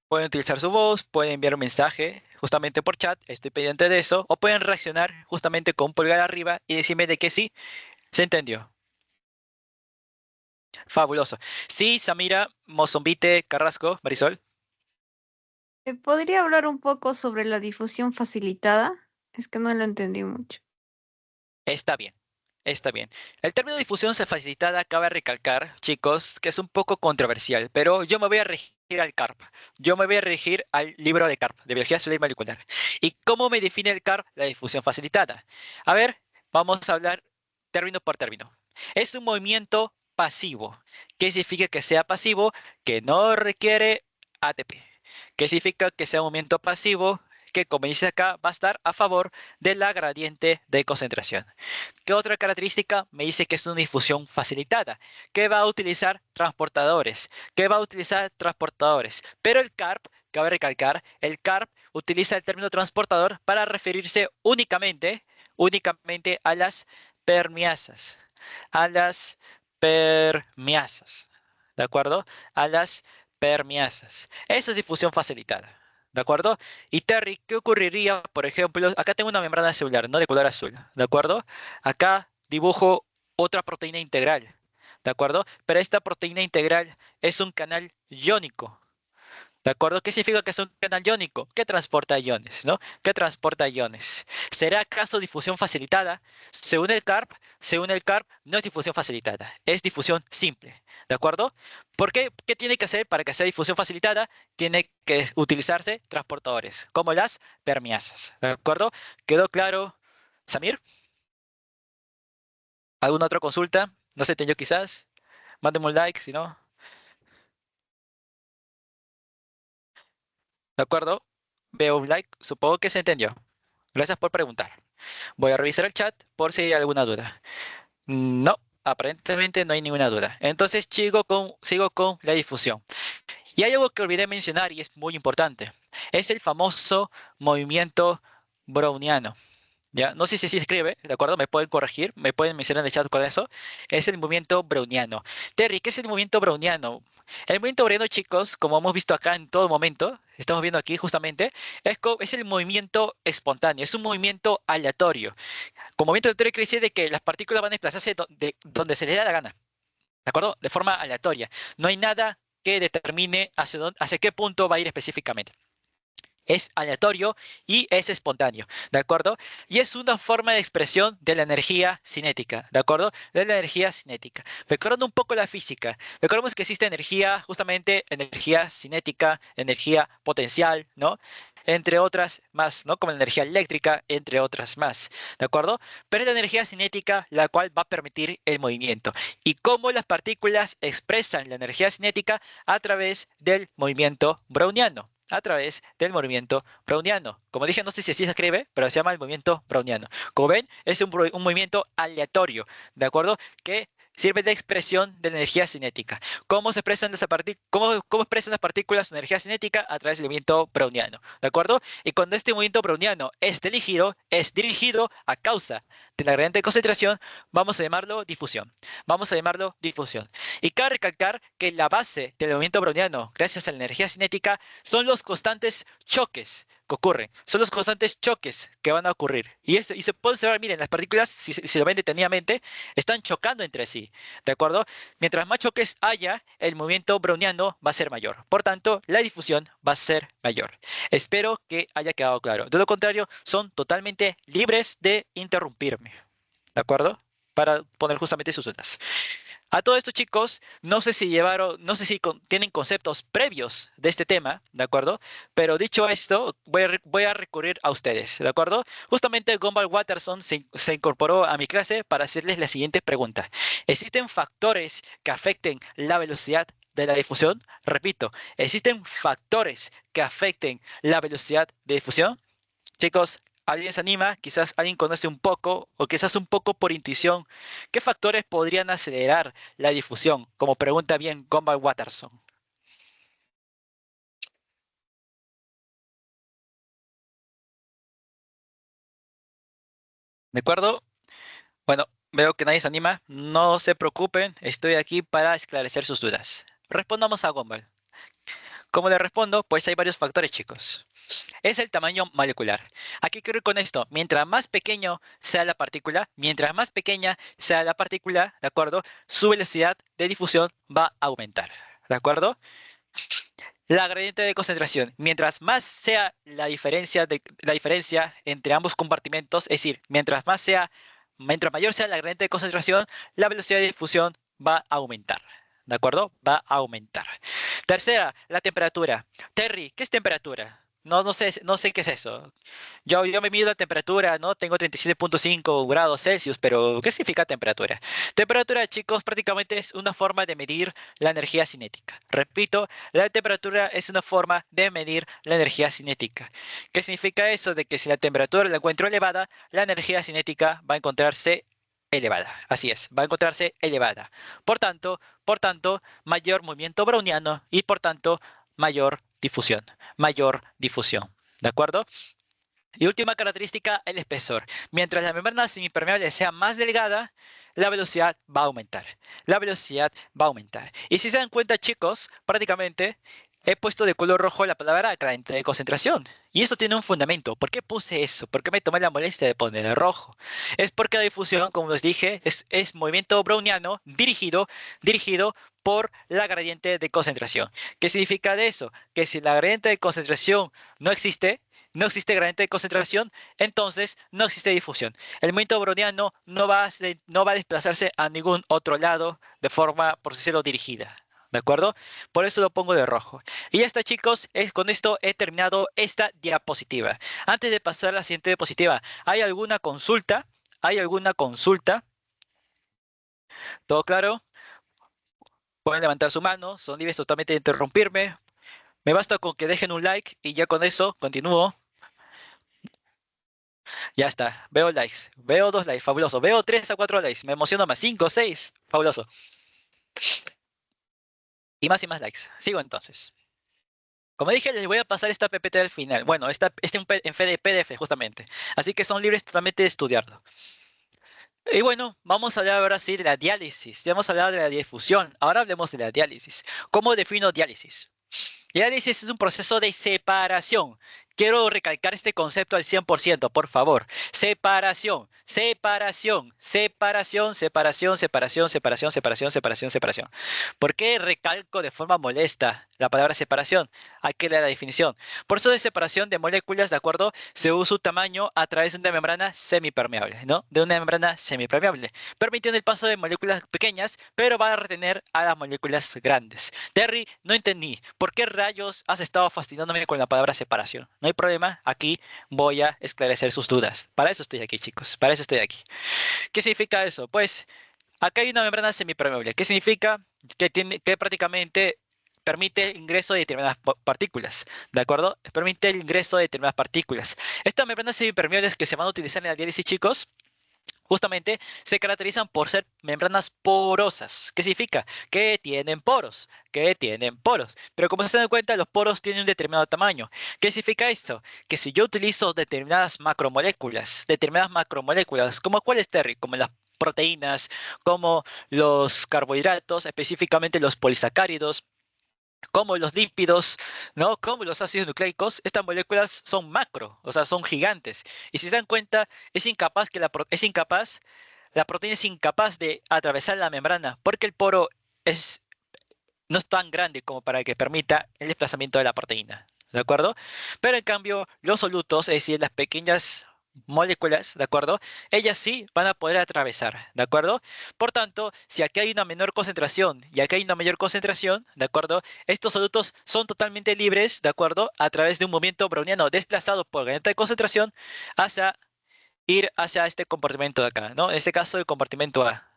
Pueden utilizar su voz, pueden enviar un mensaje justamente por chat, estoy pendiente de eso, o pueden reaccionar justamente con un pulgar arriba y decirme de que sí, se entendió. Fabuloso. Sí, Samira, Mozombite, Carrasco, Marisol. ¿Podría hablar un poco sobre la difusión facilitada? Es que no lo entendí mucho. Está bien, está bien. El término difusión facilitada cabe recalcar, chicos, que es un poco controversial, pero yo me voy a regir al CARP. Yo me voy a regir al libro de CARP, de Biología Celular y Molecular. ¿Y cómo me define el CARP la difusión facilitada? A ver, vamos a hablar término por término. Es un movimiento pasivo. ¿Qué significa que sea pasivo? Que no requiere ATP. ¿Qué significa que sea un movimiento pasivo? Que, como dice acá, va a estar a favor de la gradiente de concentración. ¿Qué otra característica? Me dice que es una difusión facilitada, que va a utilizar transportadores, Pero el CARP, cabe recalcar, el CARP utiliza el término transportador para referirse únicamente a las permeasas, a las permeasas, ¿de acuerdo? A las permeasas. Eso es difusión facilitada. ¿De acuerdo? Y Terry, ¿qué ocurriría, por ejemplo? Acá tengo una membrana celular, no de color azul, ¿de acuerdo? Acá dibujo otra proteína integral, ¿de acuerdo? Pero esta proteína integral es un canal iónico, ¿de acuerdo? ¿Qué significa que es un canal iónico? Que transporta iones, ¿no? Que transporta iones. ¿Será acaso difusión facilitada? Según el CARP, no es difusión facilitada, es difusión simple, ¿de acuerdo? ¿Por qué? ¿Qué tiene que hacer para que sea difusión facilitada? Tiene que utilizarse transportadores, como las permeasas, ¿de acuerdo? ¿Quedó claro, Samir? ¿Alguna otra consulta? No se entendió quizás. Mándeme un like, si no. ¿De acuerdo? Veo un like, supongo que se entendió. Gracias por preguntar. Voy a revisar el chat por si hay alguna duda. No, aparentemente no hay ninguna duda. Entonces sigo con la difusión. Y hay algo que olvidé mencionar y es muy importante. Es el famoso movimiento browniano. ¿Ya? No sé si se escribe, ¿de acuerdo? Me pueden corregir, me pueden mencionar en el chat con eso. Es el movimiento browniano. Terry, ¿qué es el movimiento browniano? El movimiento browniano, chicos, como hemos visto acá en todo momento, estamos viendo aquí justamente, es el movimiento espontáneo, es un movimiento aleatorio. Como movimiento aleatorio quiere decir de que las partículas van a desplazarse donde se les da la gana, ¿de acuerdo? De forma aleatoria. No hay nada que determine hacia qué punto va a ir específicamente. Es aleatorio y es espontáneo, ¿de acuerdo? Y es una forma de expresión de la energía cinética, ¿de acuerdo? De la energía cinética. Recordando un poco la física, recordemos que existe energía, justamente energía cinética, energía potencial, ¿no? Entre otras más, ¿no? Como la energía eléctrica, entre otras más, ¿de acuerdo? Pero es la energía cinética la cual va a permitir el movimiento. ¿Y cómo las partículas expresan la energía cinética? A través del movimiento browniano, a través del movimiento browniano. Como dije, no sé si así se escribe, pero se llama el movimiento browniano. Como ven, es un movimiento aleatorio, ¿de acuerdo? Que Sirve de expresión de la energía cinética. ¿Cómo se expresan cómo expresan las partículas su energía cinética? A través del movimiento browniano, ¿de acuerdo? Y cuando este movimiento browniano es dirigido a causa de la gradiente de concentración, vamos a llamarlo difusión. Vamos a llamarlo difusión. Y cabe recalcar que la base del movimiento browniano, gracias a la energía cinética, son los constantes choques que ocurren. Son los constantes choques que van a ocurrir. Y se puede observar, miren, las partículas, si lo ven detenidamente, están chocando entre sí, ¿de acuerdo? Mientras más choques haya, el movimiento browniano va a ser mayor. Por tanto, la difusión va a ser mayor. Espero que haya quedado claro. De lo contrario, son totalmente libres de interrumpirme, ¿de acuerdo? Para poner justamente sus dudas. A todo esto, chicos, no sé si tienen conceptos previos de este tema, ¿de acuerdo? Pero dicho esto, voy a recurrir a ustedes, ¿de acuerdo? Justamente Gumball Watterson se incorporó a mi clase para hacerles la siguiente pregunta. ¿Existen factores que afecten la velocidad de la difusión? Repito, ¿existen factores que afecten la velocidad de difusión? Chicos, ¿alguien se anima? Quizás alguien conoce un poco o quizás un poco por intuición. ¿Qué factores podrían acelerar la difusión? Como pregunta bien Gumball Watterson. ¿De acuerdo? Bueno, veo que nadie se anima. No se preocupen, estoy aquí para esclarecer sus dudas. Respondamos a Gumball. ¿Cómo le respondo? Pues hay varios factores, chicos. Es el tamaño molecular. ¿A qué quiero ir con esto? Mientras más pequeño sea la partícula, mientras más pequeña sea la partícula, ¿de acuerdo? Su velocidad de difusión va a aumentar, ¿de acuerdo? La gradiente de concentración. Mientras más sea la diferencia entre ambos compartimentos, es decir, mientras mayor sea la gradiente de concentración, la velocidad de difusión va a aumentar. ¿De acuerdo? Va a aumentar. Tercera, la temperatura. Terry, ¿qué es temperatura? No sé qué es eso. Yo me mido la temperatura, ¿no? Tengo 37,5 grados Celsius, pero ¿qué significa temperatura? Temperatura, chicos, prácticamente es una forma de medir la energía cinética. Repito, la temperatura es una forma de medir la energía cinética. ¿Qué significa eso? De que si la temperatura la encuentro elevada, la energía cinética va a encontrarse elevada. Así es, va a encontrarse elevada. Por tanto, mayor movimiento browniano y por tanto, mayor difusión. Mayor difusión. ¿De acuerdo? Y última característica, el espesor. Mientras la membrana semipermeable sea más delgada, la velocidad va a aumentar. La velocidad va a aumentar. Y si se dan cuenta, chicos, prácticamente he puesto de color rojo la palabra gradiente de concentración. Y eso tiene un fundamento. ¿Por qué puse eso? ¿Por qué me tomé la molestia de poner el rojo? Es porque la difusión, como les dije, es movimiento browniano dirigido por la gradiente de concentración. ¿Qué significa de eso? Que si la gradiente de concentración no existe, no existe gradiente de concentración, entonces no existe difusión. El movimiento browniano no va a desplazarse a ningún otro lado de forma, por decirlo, dirigida. ¿De acuerdo? Por eso lo pongo de rojo. Y ya está, chicos. Con esto he terminado esta diapositiva. Antes de pasar a la siguiente diapositiva, ¿hay alguna consulta? ¿Hay alguna consulta? ¿Todo claro? Pueden levantar su mano. Son libres totalmente de interrumpirme. Me basta con que dejen un like y ya con eso continúo. Ya está, veo likes, veo 2 likes, fabuloso, veo 3 a 4 likes, me emociona más, 5, 6, fabuloso. Y más likes. Sigo entonces. Como dije, les voy a pasar esta PPT al final. Bueno, en PDF justamente. Así que son libres totalmente de estudiarlo. Y bueno, vamos a hablar ahora sí de la diálisis. Ya hemos hablado de la difusión. Ahora hablemos de la diálisis. ¿Cómo defino diálisis? Diálisis es un proceso de separación. Quiero recalcar este concepto al 100%, por favor. Separación, separación, separación, separación, separación, separación, separación, separación, separación. ¿Por qué recalco de forma molesta la palabra separación? Aquí da la definición. Proceso de separación de moléculas, ¿de acuerdo? Según su tamaño a través de una membrana semipermeable, ¿no? De una membrana semipermeable, permitiendo el paso de moléculas pequeñas, pero va a retener a las moléculas grandes. Terry, no entendí. ¿Por qué rayos has estado fascinándome con la palabra separación? No hay problema, aquí voy a esclarecer sus dudas. Para eso estoy aquí, chicos, para eso estoy aquí. ¿Qué significa eso? Pues acá hay una membrana semipermeable. ¿Qué significa? Que prácticamente permite el ingreso de determinadas partículas, ¿de acuerdo? Permite el ingreso de determinadas partículas. Estas membranas semipermeables que se van a utilizar en la diálisis, chicos, justamente se caracterizan por ser membranas porosas. ¿Qué significa? Que tienen poros, que tienen poros. Pero como se dan cuenta, los poros tienen un determinado tamaño. ¿Qué significa esto? Que si yo utilizo determinadas macromoléculas, como cuáles, Terry, como las proteínas, como los carbohidratos, específicamente los polisacáridos, como los lípidos, ¿no? Como los ácidos nucleicos, estas moléculas son macro, o sea, son gigantes. Y si se dan cuenta, la proteína es incapaz de atravesar la membrana, porque el poro es, no es tan grande como para que permita el desplazamiento de la proteína. ¿De acuerdo? Pero en cambio, los solutos, es decir, las pequeñas moléculas, ¿de acuerdo? Ellas sí van a poder atravesar, ¿de acuerdo? Por tanto, si aquí hay una menor concentración y aquí hay una mayor concentración, ¿de acuerdo? Estos solutos son totalmente libres, ¿de acuerdo? A través de un movimiento browniano desplazado por gradient de concentración hacia ir hacia este compartimento de acá, ¿no? En este caso, el compartimento A,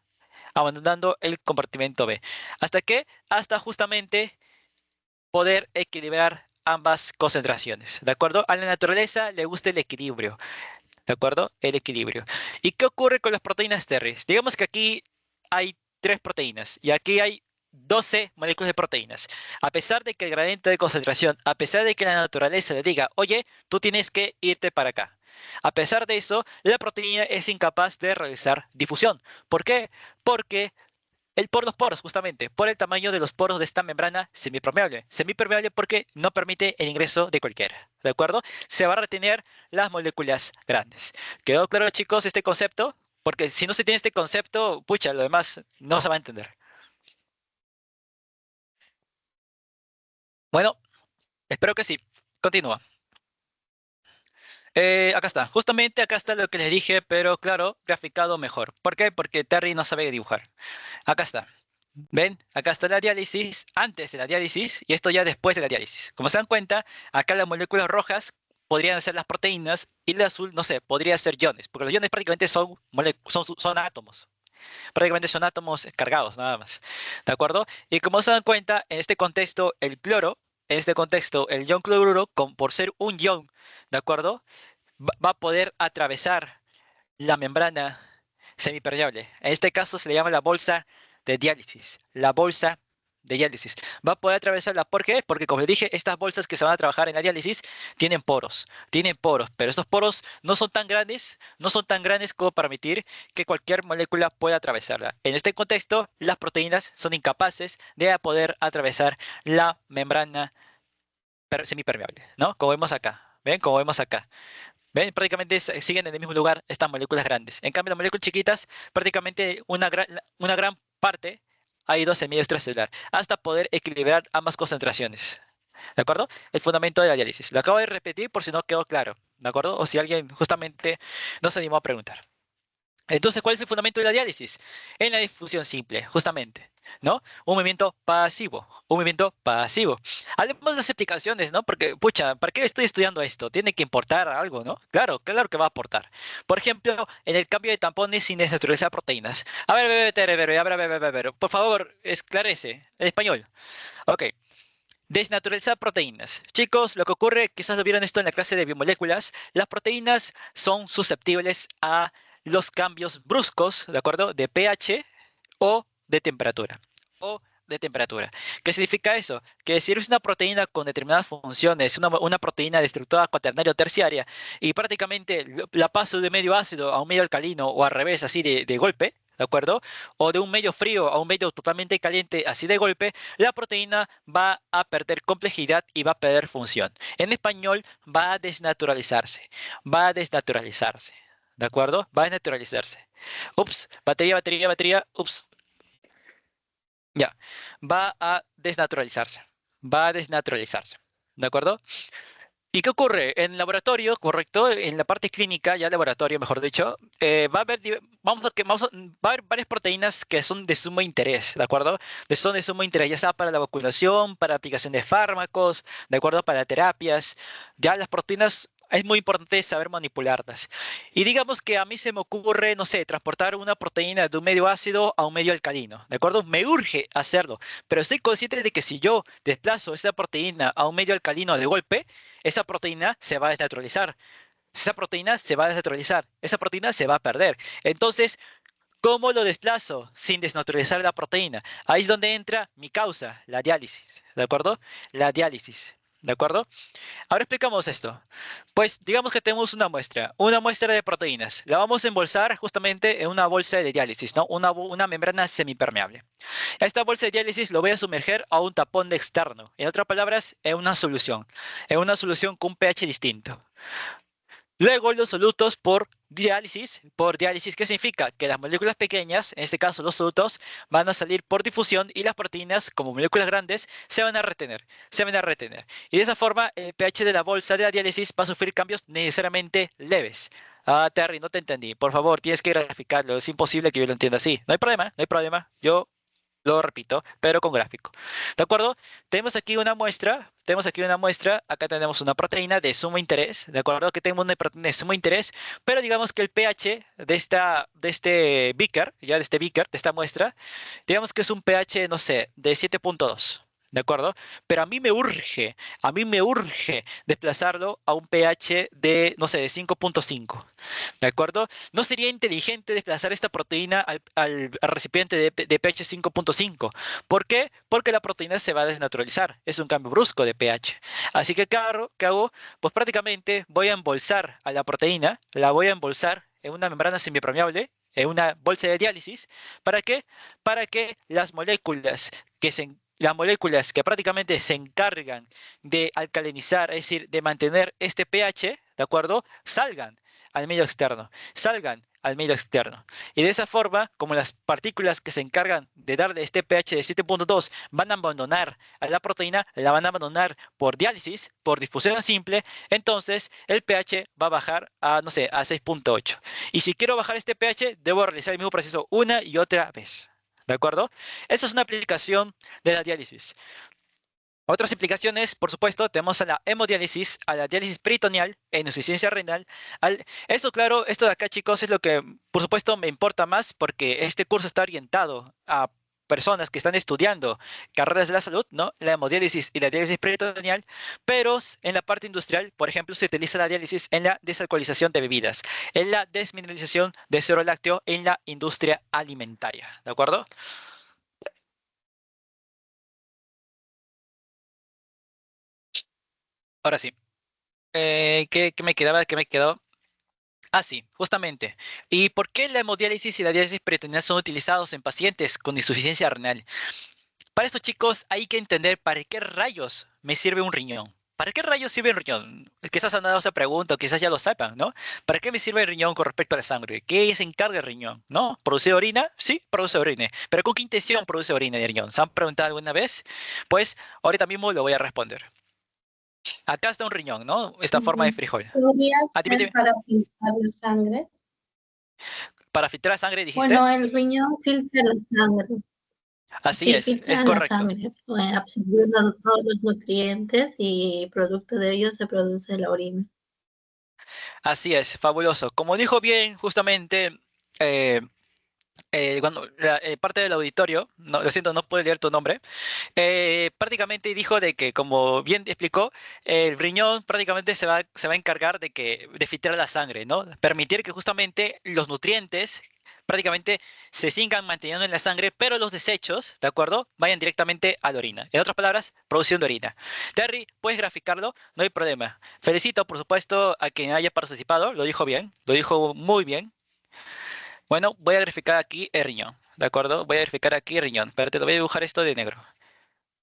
abandonando el compartimento B. ¿Hasta qué? Hasta justamente poder equilibrar ambas concentraciones, ¿de acuerdo? A la naturaleza le gusta el equilibrio, ¿de acuerdo? El equilibrio. ¿Y qué ocurre con las proteínas terrestres? Digamos que aquí hay tres proteínas y aquí hay 12 moléculas de proteínas. A pesar de que el gradiente de concentración, a pesar de que la naturaleza le diga, oye, tú tienes que irte para acá. A pesar de eso, la proteína es incapaz de realizar difusión. ¿Por qué? Porque por los poros, justamente, por el tamaño de los poros de esta membrana semipermeable. Semipermeable porque no permite el ingreso de cualquiera. ¿De acuerdo? Se va a retener las moléculas grandes. ¿Quedó claro, chicos, este concepto? Porque si no se tiene este concepto, pucha, lo demás no se va a entender. Bueno, espero que sí. Continúa. Acá está. Justamente acá está lo que les dije, pero claro, graficado mejor. ¿Por qué? Porque Terry no sabe dibujar. Acá está. ¿Ven? Acá está la diálisis, antes de la diálisis y esto ya después de la diálisis. Como se dan cuenta, acá las moléculas rojas podrían ser las proteínas y el azul, no sé, podría ser iones, porque los iones prácticamente son átomos, prácticamente son átomos cargados, nada más. ¿De acuerdo? Y como se dan cuenta, en este contexto, el cloro, en este contexto, el ion cloruro, por ser un ion, ¿de acuerdo? Va a poder atravesar la membrana semipermeable. En este caso se le llama la bolsa de diálisis. La bolsa de diálisis. Va a poder atravesarla. ¿Por qué? Porque como les dije, estas bolsas que se van a trabajar en la diálisis tienen poros, pero estos poros no son tan grandes, no son tan grandes como permitir que cualquier molécula pueda atravesarla. En este contexto, las proteínas son incapaces de poder atravesar la membrana semipermeable, ¿no? Como vemos acá. ¿Ven? Como vemos acá. ¿Ven? Prácticamente siguen en el mismo lugar estas moléculas grandes. En cambio, las moléculas chiquitas, prácticamente una gran parte ha ido hacia el medio extracelular, hasta poder equilibrar ambas concentraciones. ¿De acuerdo? El fundamento de la diálisis. Lo acabo de repetir por si no quedó claro. ¿De acuerdo? O si alguien justamente no se animó a preguntar. Entonces, ¿cuál es el fundamento de la diálisis? En la difusión simple, justamente, ¿no? Un movimiento pasivo, un movimiento pasivo. Hablemos de las aplicaciones, ¿no? Porque, pucha, ¿para qué estoy estudiando esto? Tiene que importar algo, ¿no? Claro, claro que va a aportar. Por ejemplo, en el cambio de tampones sin desnaturalizar proteínas. A ver, por favor, esclarece, en español. Ok. Desnaturalizar proteínas. Chicos, lo que ocurre, quizás lo vieron esto en la clase de biomoléculas, las proteínas son susceptibles a los cambios bruscos, ¿de acuerdo? De pH o de temperatura. O de temperatura. ¿Qué significa eso? Que si eres una proteína con determinadas funciones, una proteína de estructura cuaternaria o terciaria, y prácticamente la paso de medio ácido a un medio alcalino o al revés, así de golpe, ¿de acuerdo? O de un medio frío a un medio totalmente caliente, así de golpe, la proteína va a perder complejidad y va a perder función. En español, va a desnaturalizarse. Va a desnaturalizarse. ¿De acuerdo? Va a desnaturalizarse. Ups, batería. Ups, ya, va a desnaturalizarse. Va a desnaturalizarse. ¿De acuerdo? ¿Y qué ocurre? En laboratorio, correcto, en la parte clínica, ya laboratorio, mejor dicho, va a haber, va a haber varias proteínas que son de sumo interés, ¿de acuerdo? Son de sumo interés, ya sea para la vacunación, para aplicación de fármacos, ¿de acuerdo? Para terapias. Ya las proteínas es muy importante saber manipularlas. Y digamos que a mí se me ocurre, no sé, transportar una proteína de un medio ácido a un medio alcalino, ¿de acuerdo? Me urge hacerlo, pero estoy consciente de que si yo desplazo esa proteína a un medio alcalino de golpe, esa proteína se va a desnaturalizar. esa proteína se va a desnaturalizar, esa proteína se va a perder. Entonces, ¿cómo lo desplazo sin desnaturalizar la proteína? Ahí es donde entra mi causa, la diálisis, ¿de acuerdo? La diálisis, ¿de acuerdo? Ahora explicamos esto. Pues digamos que tenemos una muestra de proteínas. La vamos a embolsar justamente en una bolsa de diálisis, ¿no? Una membrana semipermeable. Esta bolsa de diálisis lo voy a sumergir a un tapón de externo. En otras palabras, en una solución con un pH distinto. Luego los solutos por diálisis, ¿qué significa? Que las moléculas pequeñas, en este caso los solutos, van a salir por difusión y las proteínas, como moléculas grandes, se van a retener. Y de esa forma, el pH de la bolsa de la diálisis va a sufrir cambios necesariamente leves. Ah, Terry, no te entendí. Por favor, tienes que graficarlo. Es imposible que yo lo entienda así. No hay problema, no hay problema. Yo lo repito, pero con gráfico. ¿De acuerdo? Tenemos aquí una muestra, acá tenemos una proteína de sumo interés, ¿de acuerdo? Que tenemos una proteína de sumo interés, pero digamos que el pH de este beaker, de esta muestra, digamos que es un pH, no sé, de 7.2. ¿De acuerdo? Pero a mí me urge desplazarlo a un pH de, no sé, de 5.5. ¿De acuerdo? ¿No sería inteligente desplazar esta proteína al recipiente de pH 5.5? ¿Por qué? Porque la proteína se va a desnaturalizar. Es un cambio brusco de pH. Así que, ¿qué hago? Pues prácticamente voy a embolsar a la proteína, la voy a embolsar en una membrana semipermeable, en una bolsa de diálisis. ¿Para qué? Para que las moléculas que prácticamente se encargan de alcalinizar, es decir, de mantener este pH, ¿de acuerdo? Salgan al medio externo. Y de esa forma, como las partículas que se encargan de darle este pH de 7.2 van a abandonar a la proteína, la van a abandonar por diálisis, por difusión simple, entonces el pH va a bajar a, no sé, a 6.8. Y si quiero bajar este pH, debo realizar el mismo proceso una y otra vez. ¿De acuerdo? Esa es una aplicación de la diálisis. Otras aplicaciones, por supuesto, tenemos a la hemodiálisis, a la diálisis peritoneal, en insuficiencia renal. Esto, claro, esto de acá, chicos, es lo que, por supuesto, me importa más porque este curso está orientado a personas que están estudiando carreras de la salud, ¿no? La hemodiálisis y la diálisis peritoneal, pero en la parte industrial, por ejemplo, se utiliza la diálisis en la desalcoholización de bebidas, en la desmineralización de suero lácteo en la industria alimentaria, ¿de acuerdo? Ahora sí. ¿Qué me quedaba? ¿Qué me quedó? Ah, sí, justamente. ¿Y por qué la hemodiálisis y la diálisis peritoneal son utilizados en pacientes con insuficiencia renal? Para estos chicos hay que entender para qué rayos me sirve un riñón. ¿Para qué rayos sirve un riñón? Quizás han dado esa pregunta, o quizás ya lo sepan, ¿no? ¿Para qué me sirve el riñón con respecto a la sangre? ¿Qué se encarga el riñón? ¿No? ¿Produce orina? Sí, produce orina. ¿Pero con qué intención produce orina el riñón? ¿Se han preguntado alguna vez? Pues ahorita mismo lo voy a responder. Acá está un riñón, ¿no? Esta forma de frijol. ¿Podría Ah, dime, ser dime. para filtrar la sangre? ¿Para filtrar sangre dijiste? Bueno, el riñón filtra la sangre. Así Sí, es filtra la correcto. sangre, absorbe todos los nutrientes y producto de ello se produce la orina. Así es, fabuloso. Como dijo bien justamente eh, parte del auditorio, no, lo siento, no puedo leer tu nombre, prácticamente dijo de que, como bien explicó, el riñón prácticamente se va a encargar de filtrar la sangre, ¿no? Permitir que justamente los nutrientes prácticamente se sigan manteniendo en la sangre, pero los desechos, ¿de acuerdo? Vayan directamente a la orina. En otras palabras, producción de orina. Terry, ¿puedes graficarlo? No hay problema. Felicito, por supuesto, a quien haya participado. Lo dijo bien, lo dijo muy bien. Bueno, voy a graficar aquí el riñón, ¿de acuerdo? Voy a verificar aquí el riñón. Espérate, lo voy a dibujar esto de negro.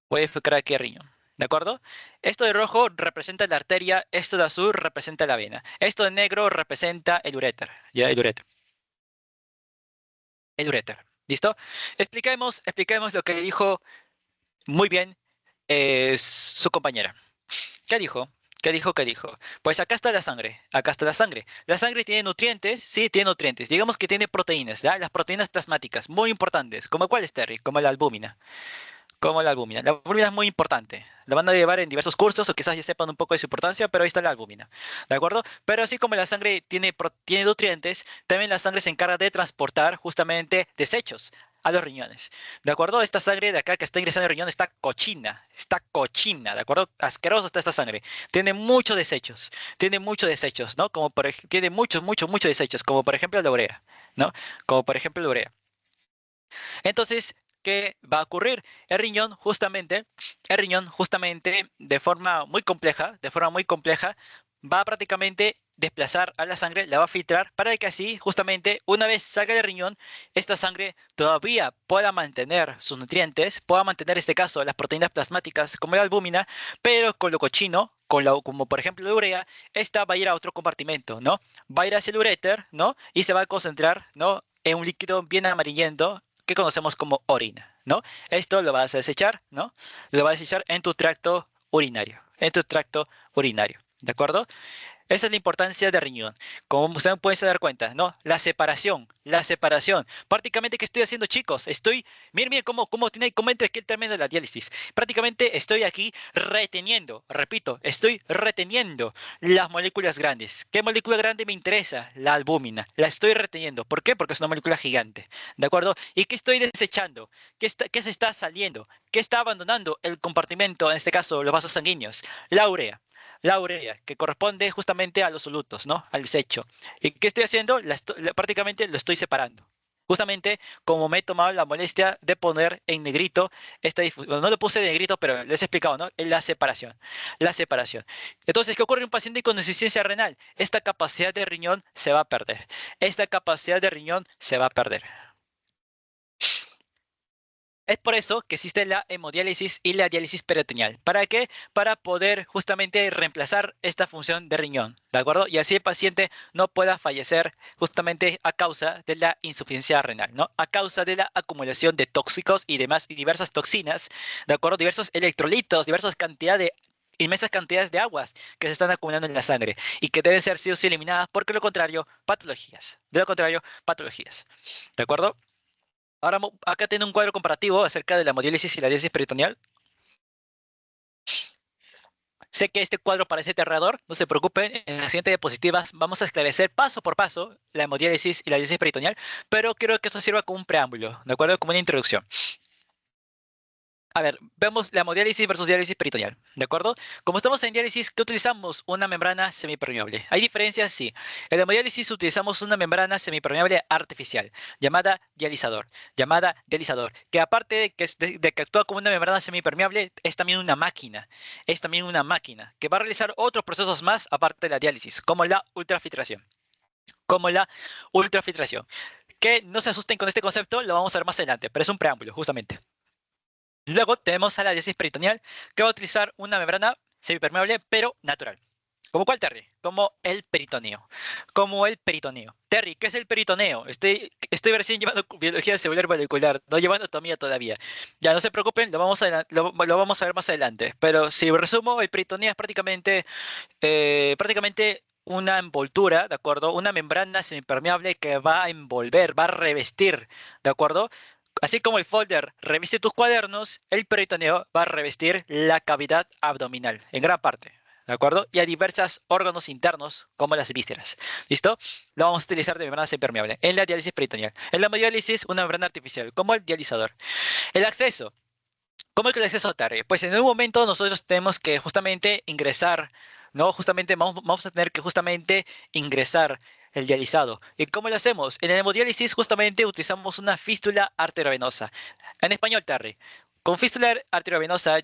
Voy a verificar aquí el riñón, ¿de acuerdo? Esto de rojo representa la arteria, esto de azul representa la vena. Esto de negro representa el uréter, ¿ya? El uréter. ¿Listo? Expliquemos lo que dijo muy bien su compañera. ¿Qué dijo? ¿Qué dijo? Pues acá está la sangre, acá está la sangre. La sangre tiene nutrientes, sí, tiene nutrientes. Digamos que tiene proteínas, ¿ya? Las proteínas plasmáticas, muy importantes. ¿Como cuál es, Terry? Como la albúmina. Como la albúmina. La albúmina es muy importante. La van a llevar en diversos cursos o quizás ya sepan un poco de su importancia, pero ahí está la albúmina. ¿De acuerdo? Pero así como la sangre tiene nutrientes, también la sangre se encarga de transportar justamente desechos a los riñones. ¿De acuerdo? Esta sangre de acá que está ingresando al riñón está cochina, ¿de acuerdo? Asquerosa está esta sangre. Tiene muchos desechos, ¿no? Tiene muchos desechos, como por ejemplo la urea, ¿no? Como por ejemplo la urea. Entonces, ¿qué va a ocurrir? El riñón justamente de forma muy compleja, va a prácticamente desplazar a la sangre, la va a filtrar para que así, justamente, una vez salga del riñón, esta sangre todavía pueda mantener sus nutrientes, pueda mantener, en este caso, las proteínas plasmáticas como la albúmina, pero con lo cochino, como por ejemplo la urea, esta va a ir a otro compartimento, ¿no? Va a ir hacia el uréter, ¿no? Y se va a concentrar, ¿no? En un líquido bien amarillento que conocemos como orina, ¿no? Esto lo vas a desechar, ¿no? Lo vas a desechar en tu tracto urinario, ¿de acuerdo? Esa es la importancia del riñón. Como ustedes pueden dar cuenta, ¿no? La separación. Prácticamente, ¿qué estoy haciendo, chicos? Miren cómo entra aquí el término de la diálisis. Prácticamente estoy aquí reteniendo, repito, estoy reteniendo las moléculas grandes. ¿Qué molécula grande me interesa? La albúmina. La estoy reteniendo. ¿Por qué? Porque es una molécula gigante. ¿De acuerdo? ¿Y qué estoy desechando? ¿Qué se está saliendo? ¿Qué está abandonando el compartimento, en este caso, los vasos sanguíneos? La urea. La urea, que corresponde justamente a los solutos, ¿no? Al desecho. ¿Y qué estoy haciendo? Prácticamente lo estoy separando. Justamente como me he tomado la molestia de poner en negrito esta difusión. Bueno, no lo puse en negrito, pero les he explicado, ¿no? La separación. La separación. Entonces, ¿qué ocurre en un paciente con insuficiencia renal? Esta capacidad de riñón se va a perder. Esta capacidad de riñón se va a perder. Es por eso que existe la hemodiálisis y la diálisis peritoneal. ¿Para qué? Para poder justamente reemplazar esta función de riñón, ¿de acuerdo? Y así el paciente no pueda fallecer justamente a causa de la insuficiencia renal, ¿no? A causa de la acumulación de tóxicos y demás, y diversas toxinas, ¿de acuerdo? Diversos electrolitos, inmensas cantidades de aguas que se están acumulando en la sangre y que deben ser sí o sí eliminadas porque de lo contrario, patologías. De lo contrario, patologías. ¿De acuerdo? Ahora acá tiene un cuadro comparativo acerca de la hemodiálisis y la diálisis peritoneal. Sé que este cuadro parece aterrador, no se preocupen, en las siguientes diapositivas vamos a esclarecer paso por paso la hemodiálisis y la diálisis peritoneal, pero quiero que esto sirva como un preámbulo, ¿de acuerdo? Como una introducción. A ver, vemos la hemodiálisis versus diálisis peritoneal, ¿de acuerdo? Como estamos en diálisis, ¿qué utilizamos? Una membrana semipermeable. ¿Hay diferencias? Sí. En la hemodiálisis utilizamos una membrana semipermeable artificial, llamada dializador, que aparte de que actúa como una membrana semipermeable, es también una máquina que va a realizar otros procesos más aparte de la diálisis, como la ultrafiltración. Que no se asusten con este concepto, lo vamos a ver más adelante, pero es un preámbulo, justamente. Luego tenemos a la diálisis peritoneal, que va a utilizar una membrana semipermeable, pero natural. ¿Cómo cuál, Terry? Como el peritoneo. Como el peritoneo. Terry, ¿qué es el peritoneo? Estoy recién llevando biología celular molecular, no llevando anatomía todavía. Ya no se preocupen, lo vamos a ver más adelante. Pero si resumo, el peritoneo es prácticamente una envoltura, ¿de acuerdo? Una membrana semipermeable que va a envolver, va a revestir, ¿de acuerdo? Así como el folder reviste tus cuadernos, el peritoneo va a revestir la cavidad abdominal, en gran parte, ¿de acuerdo? Y a diversos órganos internos, como las vísceras. ¿Listo? Lo vamos a utilizar de membrana semipermeable en la diálisis peritoneal. En la hemodiálisis, una membrana artificial, como el dializador. El acceso. ¿Cómo es el acceso a Terry? Pues en un momento nosotros tenemos que justamente ingresar, ¿no? Justamente vamos a tener que justamente ingresar el dializado. ¿Y cómo lo hacemos? En la hemodiálisis justamente utilizamos una fístula arteriovenosa. En español, Terry. Con fístula arteriovenosa,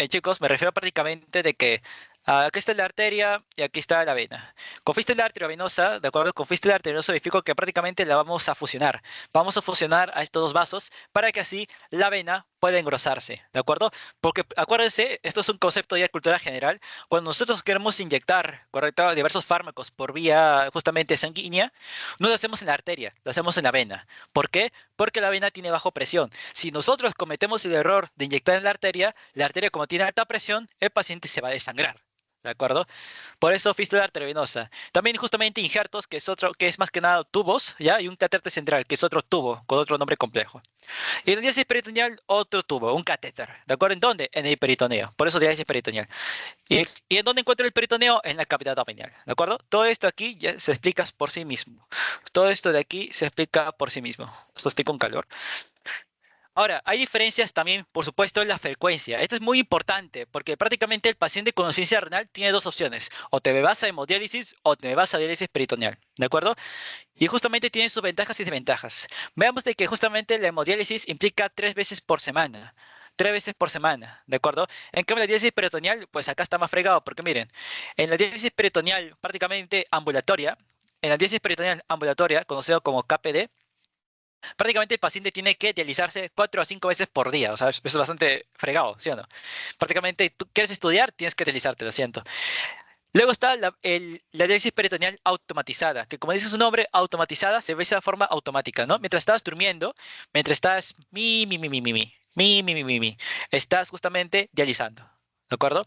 chicos, me refiero prácticamente de que aquí está la arteria y aquí está la vena. Con fístula arteriovenosa, ¿de acuerdo? Con fístula arteriovenosa significa que prácticamente la vamos a fusionar. Vamos a fusionar a estos dos vasos para que así la vena pueda engrosarse, ¿de acuerdo? Porque acuérdense, esto es un concepto ya de cultura general. Cuando nosotros queremos inyectar, correcto, diversos fármacos por vía justamente sanguínea, no lo hacemos en la arteria, lo hacemos en la vena. ¿Por qué? Porque la vena tiene bajo presión. Si nosotros cometemos el error de inyectar en la arteria como tiene alta presión, el paciente se va a desangrar. ¿De acuerdo? Por eso fístula arteriovenosa. También justamente injertos, que es más que nada tubos, ¿ya? Y un catéter central, que es otro tubo, con otro nombre complejo. Y la diálisis peritoneal, otro tubo, un catéter. ¿De acuerdo? ¿En dónde? En el peritoneo. Por eso diálisis peritoneal. ¿Y en dónde encuentro el peritoneo? En la cavidad abdominal. ¿De acuerdo? Todo esto aquí ya se explica por sí mismo. Todo esto de aquí se explica por sí mismo. Esto estoy con calor. Ahora, hay diferencias también, por supuesto, en la frecuencia. Esto es muy importante porque prácticamente el paciente con insuficiencia renal tiene dos opciones. O te vas a hemodiálisis o te vas a diálisis peritoneal. ¿De acuerdo? Y justamente tiene sus ventajas y desventajas. Veamos de que justamente la hemodiálisis implica 3 veces por semana. 3 veces por semana, ¿de acuerdo? En cambio, la diálisis peritoneal, pues acá está más fregado, porque miren, en la diálisis peritoneal prácticamente ambulatoria, en la diálisis peritoneal ambulatoria, conocido como KPD, prácticamente el paciente tiene que dializarse 4 a 5 veces por día. O sea, eso es bastante fregado, ¿sí o no? Prácticamente, tú quieres estudiar, tienes que dializarte, lo siento. Luego está la diálisis peritoneal automatizada, que como dice su nombre, automatizada, se ve de esa forma automática, ¿no? Mientras estás durmiendo, mientras estás estás justamente dializando, ¿de acuerdo?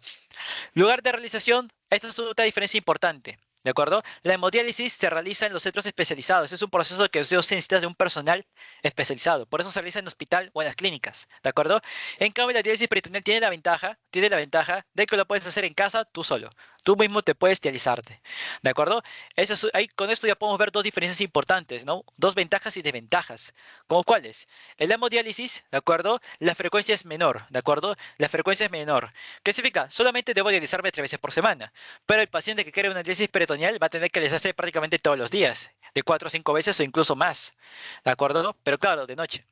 Lugar de realización, esta es otra diferencia importante. ¿De acuerdo? La hemodiálisis se realiza en los centros especializados. Es un proceso que se necesita de un personal especializado. Por eso se realiza en hospital o en las clínicas. ¿De acuerdo? En cambio, la diálisis peritoneal tiene la ventaja de que lo puedes hacer en casa tú solo. Tú mismo te puedes dializarte. ¿De acuerdo? Ahí, con esto ya podemos ver dos diferencias importantes, ¿no? Dos ventajas y desventajas. ¿Cómo cuáles? En la hemodiálisis, ¿de acuerdo? La frecuencia es menor. ¿De acuerdo? La frecuencia es menor. ¿Qué significa? Solamente debo dializarme 3 veces por semana. Pero el paciente que quiere una diálisis peritoneal va a tener que dializarse prácticamente todos los días, de 4 o 5 veces o incluso más. ¿De acuerdo? Pero claro, de noche.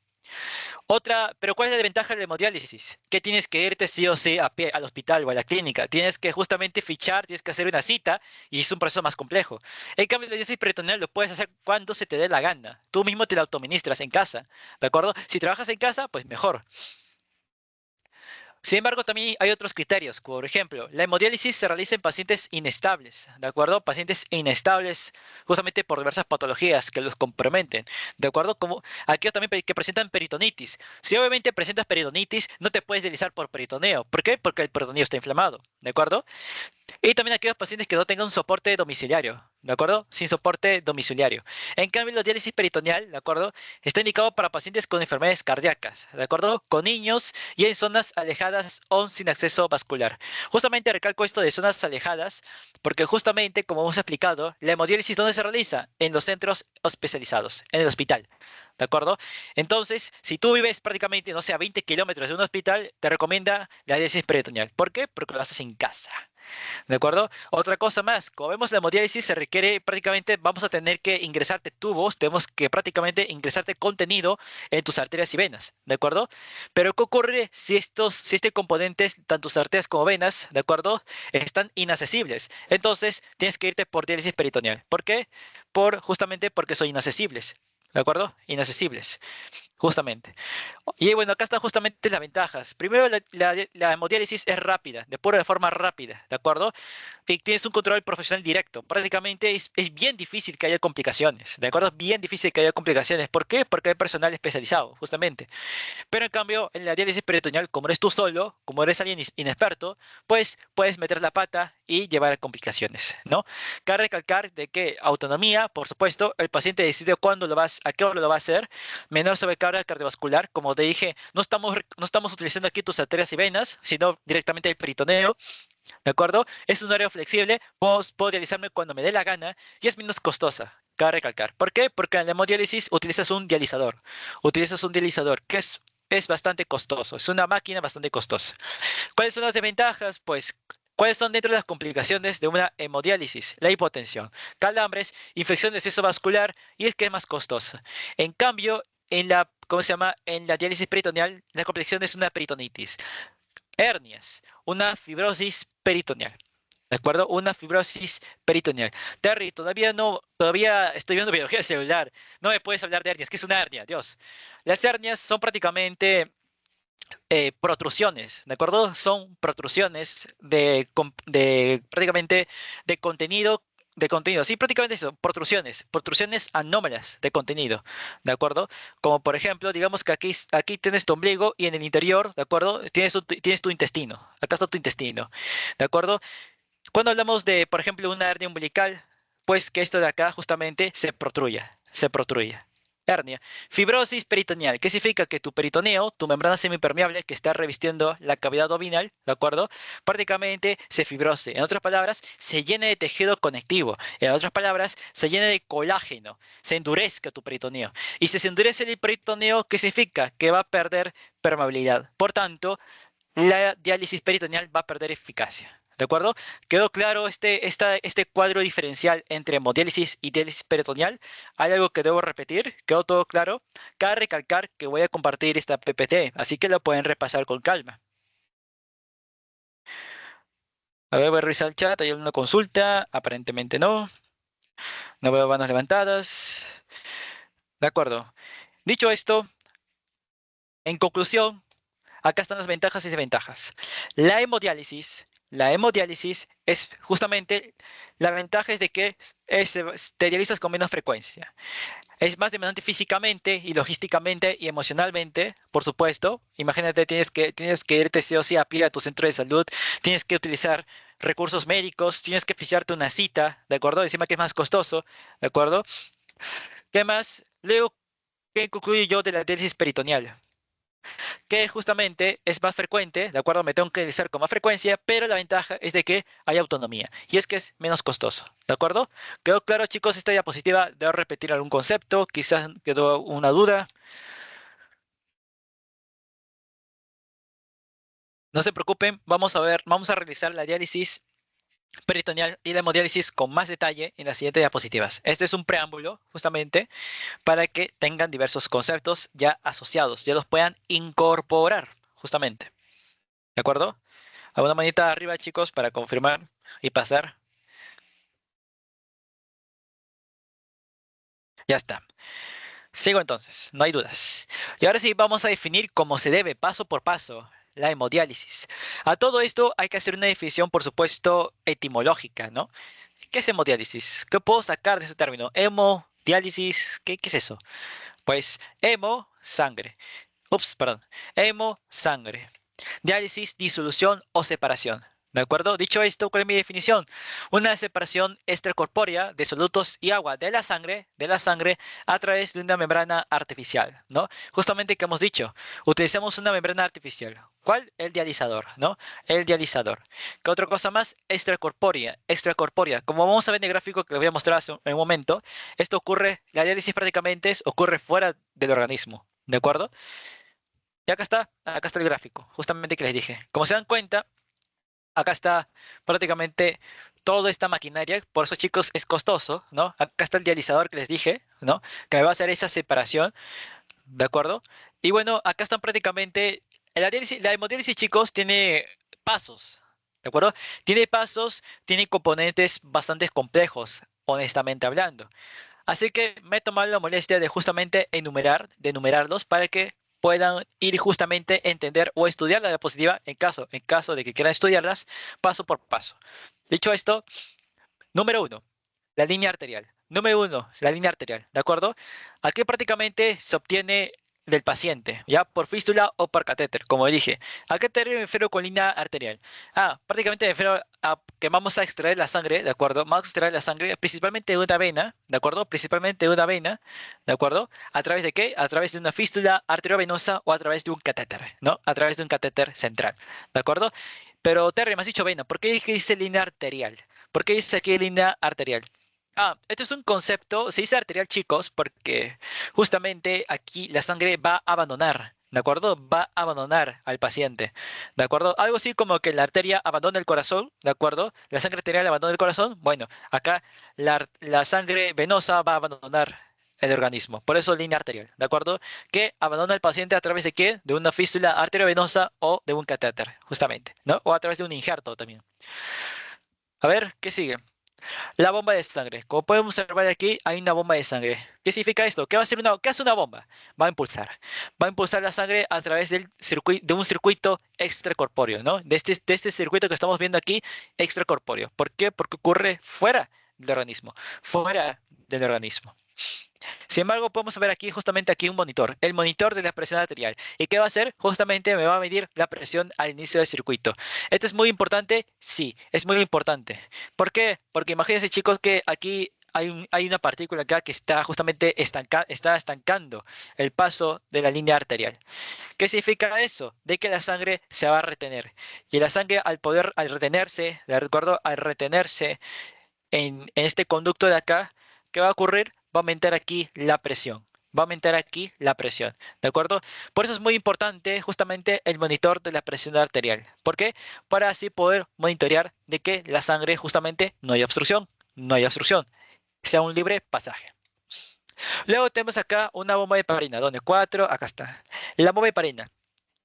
Pero ¿cuál es la desventaja de la hemodiálisis? Que tienes que irte sí o sí a pie al hospital o a la clínica. Tienes que justamente fichar, tienes que hacer una cita y es un proceso más complejo. En cambio, la diálisis peritoneal lo puedes hacer cuando se te dé la gana. Tú mismo te la autoministras en casa. ¿De acuerdo? Si trabajas en casa, pues mejor. Sin embargo, también hay otros criterios. Por ejemplo, la hemodiálisis se realiza en pacientes inestables, ¿de acuerdo? Pacientes inestables justamente por diversas patologías que los comprometen, ¿de acuerdo? Como aquellos también que presentan peritonitis. Si obviamente presentas peritonitis, no te puedes dializar por peritoneo. ¿Por qué? Porque el peritoneo está inflamado, ¿de acuerdo? Y también aquellos pacientes que no tengan un soporte domiciliario, ¿de acuerdo? Sin soporte domiciliario. En cambio, la diálisis peritoneal, ¿de acuerdo? Está indicado para pacientes con enfermedades cardíacas, ¿de acuerdo? Con niños y en zonas alejadas o sin acceso vascular. Justamente recalco esto de zonas alejadas porque justamente, como hemos explicado, la hemodiálisis ¿dónde se realiza? En los centros especializados, en el hospital. ¿De acuerdo? Entonces, si tú vives prácticamente, no sé, a 20 kilómetros de un hospital, te recomienda la diálisis peritoneal. ¿Por qué? Porque lo haces en casa. ¿De acuerdo? Otra cosa más, como vemos la hemodiálisis se requiere prácticamente, vamos a tener que ingresarte tubos, tenemos que prácticamente ingresarte contenido en tus arterias y venas, ¿de acuerdo? Pero ¿qué ocurre si este componente, tanto tus arterias como venas, ¿de acuerdo? Están inaccesibles. Entonces tienes que irte por diálisis peritoneal. ¿Por qué? Justamente porque son inaccesibles. ¿De acuerdo? Inaccesibles. Justamente. Y bueno, acá están justamente las ventajas. Primero, la hemodiálisis es rápida, de forma rápida, ¿de acuerdo? Y tienes un control profesional directo. Prácticamente es bien difícil que haya complicaciones, ¿de acuerdo? Bien difícil que haya complicaciones. ¿Por qué? Porque hay personal especializado, justamente. Pero en cambio, en la diálisis peritoneal, como eres tú solo, como eres alguien inexperto, pues puedes meter la pata y llevar a complicaciones, ¿no? Cabe recalcar de que autonomía, por supuesto, el paciente decide a qué hora lo va a hacer, menor sobrecarga cardiovascular, como te dije, no estamos utilizando aquí tus arterias y venas, sino directamente el peritoneo, ¿de acuerdo? Es un horario flexible, puedo dializarme cuando me dé la gana y es menos costosa. Cabe recalcar. ¿Por qué? Porque en la hemodiálisis utilizas un dializador. Utilizas un dializador que es bastante costoso. Es una máquina bastante costosa. ¿Cuáles son las desventajas? Pues, ¿cuáles son dentro de las complicaciones de una hemodiálisis? La hipotensión, calambres, infección de exceso vascular y es que es más costosa. En cambio, ¿cómo se llama? En la diálisis peritoneal, la complicación es una peritonitis. Hernias, una fibrosis peritoneal. ¿De acuerdo? Una fibrosis peritoneal. Terry, todavía estoy viendo biología celular. No me puedes hablar de hernias. ¿Qué es una hernia? Dios. Las hernias son prácticamente protrusiones, ¿de acuerdo? Son protrusiones prácticamente de contenido, sí, prácticamente eso, protrusiones anómalas de contenido, ¿de acuerdo? Como por ejemplo, digamos que aquí tienes tu ombligo y en el interior, ¿de acuerdo? Tienes tu intestino, acá está tu intestino, ¿de acuerdo? Cuando hablamos de, por ejemplo, una hernia umbilical, pues que esto de acá justamente se protruya, se protruya. Hernia. Fibrosis peritoneal. ¿Qué significa? Que tu peritoneo, tu membrana semipermeable que está revistiendo la cavidad abdominal, ¿de acuerdo? Prácticamente se fibrose. En otras palabras, se llene de tejido conectivo. En otras palabras, se llene de colágeno. Se endurezca tu peritoneo. Y si se endurece el peritoneo, ¿qué significa? Que va a perder permeabilidad. Por tanto, la diálisis peritoneal va a perder eficacia. ¿De acuerdo? ¿Quedó claro este cuadro diferencial entre hemodiálisis y diálisis peritoneal? ¿Hay algo que debo repetir? ¿Quedó todo claro? Cabe recalcar que voy a compartir esta PPT, así que lo pueden repasar con calma. A ver, voy a revisar el chat. ¿Hay alguna consulta? Aparentemente no. No veo manos levantadas. De acuerdo. Dicho esto, en conclusión, acá están las ventajas y desventajas. La hemodiálisis es justamente, la ventaja es de que te dializas con menos frecuencia. Es más demandante físicamente y logísticamente y emocionalmente, por supuesto. Imagínate, tienes que irte sí o sí a pie a tu centro de salud, tienes que utilizar recursos médicos, tienes que fijarte una cita, ¿de acuerdo? Encima que es más costoso, ¿de acuerdo? ¿Qué más? Luego, ¿qué concluyo yo de la diálisis peritoneal? Que justamente es más frecuente, ¿de acuerdo? Me tengo que realizar con más frecuencia, pero la ventaja es de que hay autonomía y es que es menos costoso, ¿de acuerdo? ¿Quedó claro, chicos, esta diapositiva? ¿Debo repetir algún concepto? Quizás quedó una duda. No se preocupen, vamos a realizar la diálisis peritoneal y la hemodiálisis con más detalle en las siguientes diapositivas. Este es un preámbulo, justamente, para que tengan diversos conceptos ya asociados, ya los puedan incorporar, justamente. ¿De acuerdo? A una manita arriba, chicos, para confirmar y pasar. Ya está. Sigo entonces, no hay dudas. Y ahora sí, vamos a definir cómo se debe, paso por paso, la hemodiálisis. A todo esto hay que hacer una definición, por supuesto, etimológica, ¿no? ¿Qué es hemodiálisis? ¿Qué puedo sacar de ese término? Hemodiálisis, ¿qué es eso? Pues hemo, sangre. Ups, perdón. Hemo, sangre. Diálisis, disolución o separación. ¿De acuerdo? Dicho esto, ¿cuál es mi definición? Una separación extracorpórea de solutos y agua de la sangre a través de una membrana artificial, ¿no? Justamente que hemos dicho, utilizamos una membrana artificial. ¿Cuál? El dializador, ¿no? El dializador. ¿Qué otra cosa más? Extracorpórea, extracorpórea. Como vamos a ver en el gráfico que les voy a mostrar en un momento, esto ocurre, la diálisis prácticamente ocurre fuera del organismo, ¿de acuerdo? Y acá está el gráfico, justamente que les dije. Como se dan cuenta, acá está prácticamente toda esta maquinaria, por eso chicos es costoso, ¿no? Acá está el dializador que les dije, ¿no? Que me va a hacer esa separación, ¿de acuerdo? Y bueno, acá están prácticamente, la hemodiálisis chicos tiene pasos, ¿de acuerdo? Tiene pasos, tiene componentes bastante complejos, honestamente hablando. Así que me he tomado la molestia de justamente de enumerarlos para que puedan ir justamente a entender o estudiar la diapositiva en caso de que quieran estudiarlas paso por paso. Dicho esto, número uno, la línea arterial. Número uno, la línea arterial, ¿de acuerdo? Aquí prácticamente se obtiene del paciente, ya por fístula o por catéter, como dije. ¿A qué me refiero con línea arterial? Prácticamente me refiero a que vamos a extraer la sangre, ¿de acuerdo? Vamos a extraer la sangre principalmente de una vena, ¿de acuerdo? Principalmente de una vena, ¿de acuerdo? ¿A través de qué? A través de una fístula arteriovenosa o a través de un catéter, ¿no? A través de un catéter central, ¿de acuerdo? Pero Terry, me has dicho vena, ¿por qué dice línea arterial? ¿Por qué dice aquí línea arterial? Esto es un concepto, se dice arterial, chicos, porque justamente aquí la sangre va a abandonar, ¿de acuerdo? Va a abandonar al paciente, ¿de acuerdo? Algo así como que la arteria abandona el corazón, ¿de acuerdo? La sangre arterial abandona el corazón. Bueno, acá la sangre venosa va a abandonar el organismo. Por eso línea arterial, ¿de acuerdo? Que abandona al paciente a través de qué? De una fístula arteriovenosa o de un catéter, justamente, ¿no? O a través de un injerto también. A ver, ¿qué sigue? La bomba de sangre. Como podemos observar aquí, hay una bomba de sangre. ¿Qué significa esto? ¿Qué hace una bomba? Va a impulsar. Va a impulsar la sangre a través de un circuito extracorpóreo, ¿no? De este circuito que estamos viendo aquí, extracorpóreo. ¿Por qué? Porque ocurre fuera del organismo. Fuera del organismo. Sin embargo, podemos ver aquí, justamente aquí, un monitor, el monitor de la presión arterial. ¿Y qué va a hacer? Justamente me va a medir la presión al inicio del circuito. ¿Esto es muy importante? Sí, es muy importante. ¿Por qué? Porque imagínense, chicos, que aquí hay una partícula acá que está justamente está estancando el paso de la línea arterial. ¿Qué significa eso? De que la sangre se va a retener. Y la sangre al retenerse, de acuerdo, al retenerse en este conducto de acá, ¿qué va a ocurrir? Va a aumentar aquí la presión. Va a aumentar aquí la presión, ¿de acuerdo? Por eso es muy importante justamente el monitor de la presión arterial. ¿Por qué? Para así poder monitorear de que la sangre justamente no hay obstrucción, sea un libre pasaje. Luego tenemos acá una bomba de heparina, donde 4, acá está. La bomba de heparina.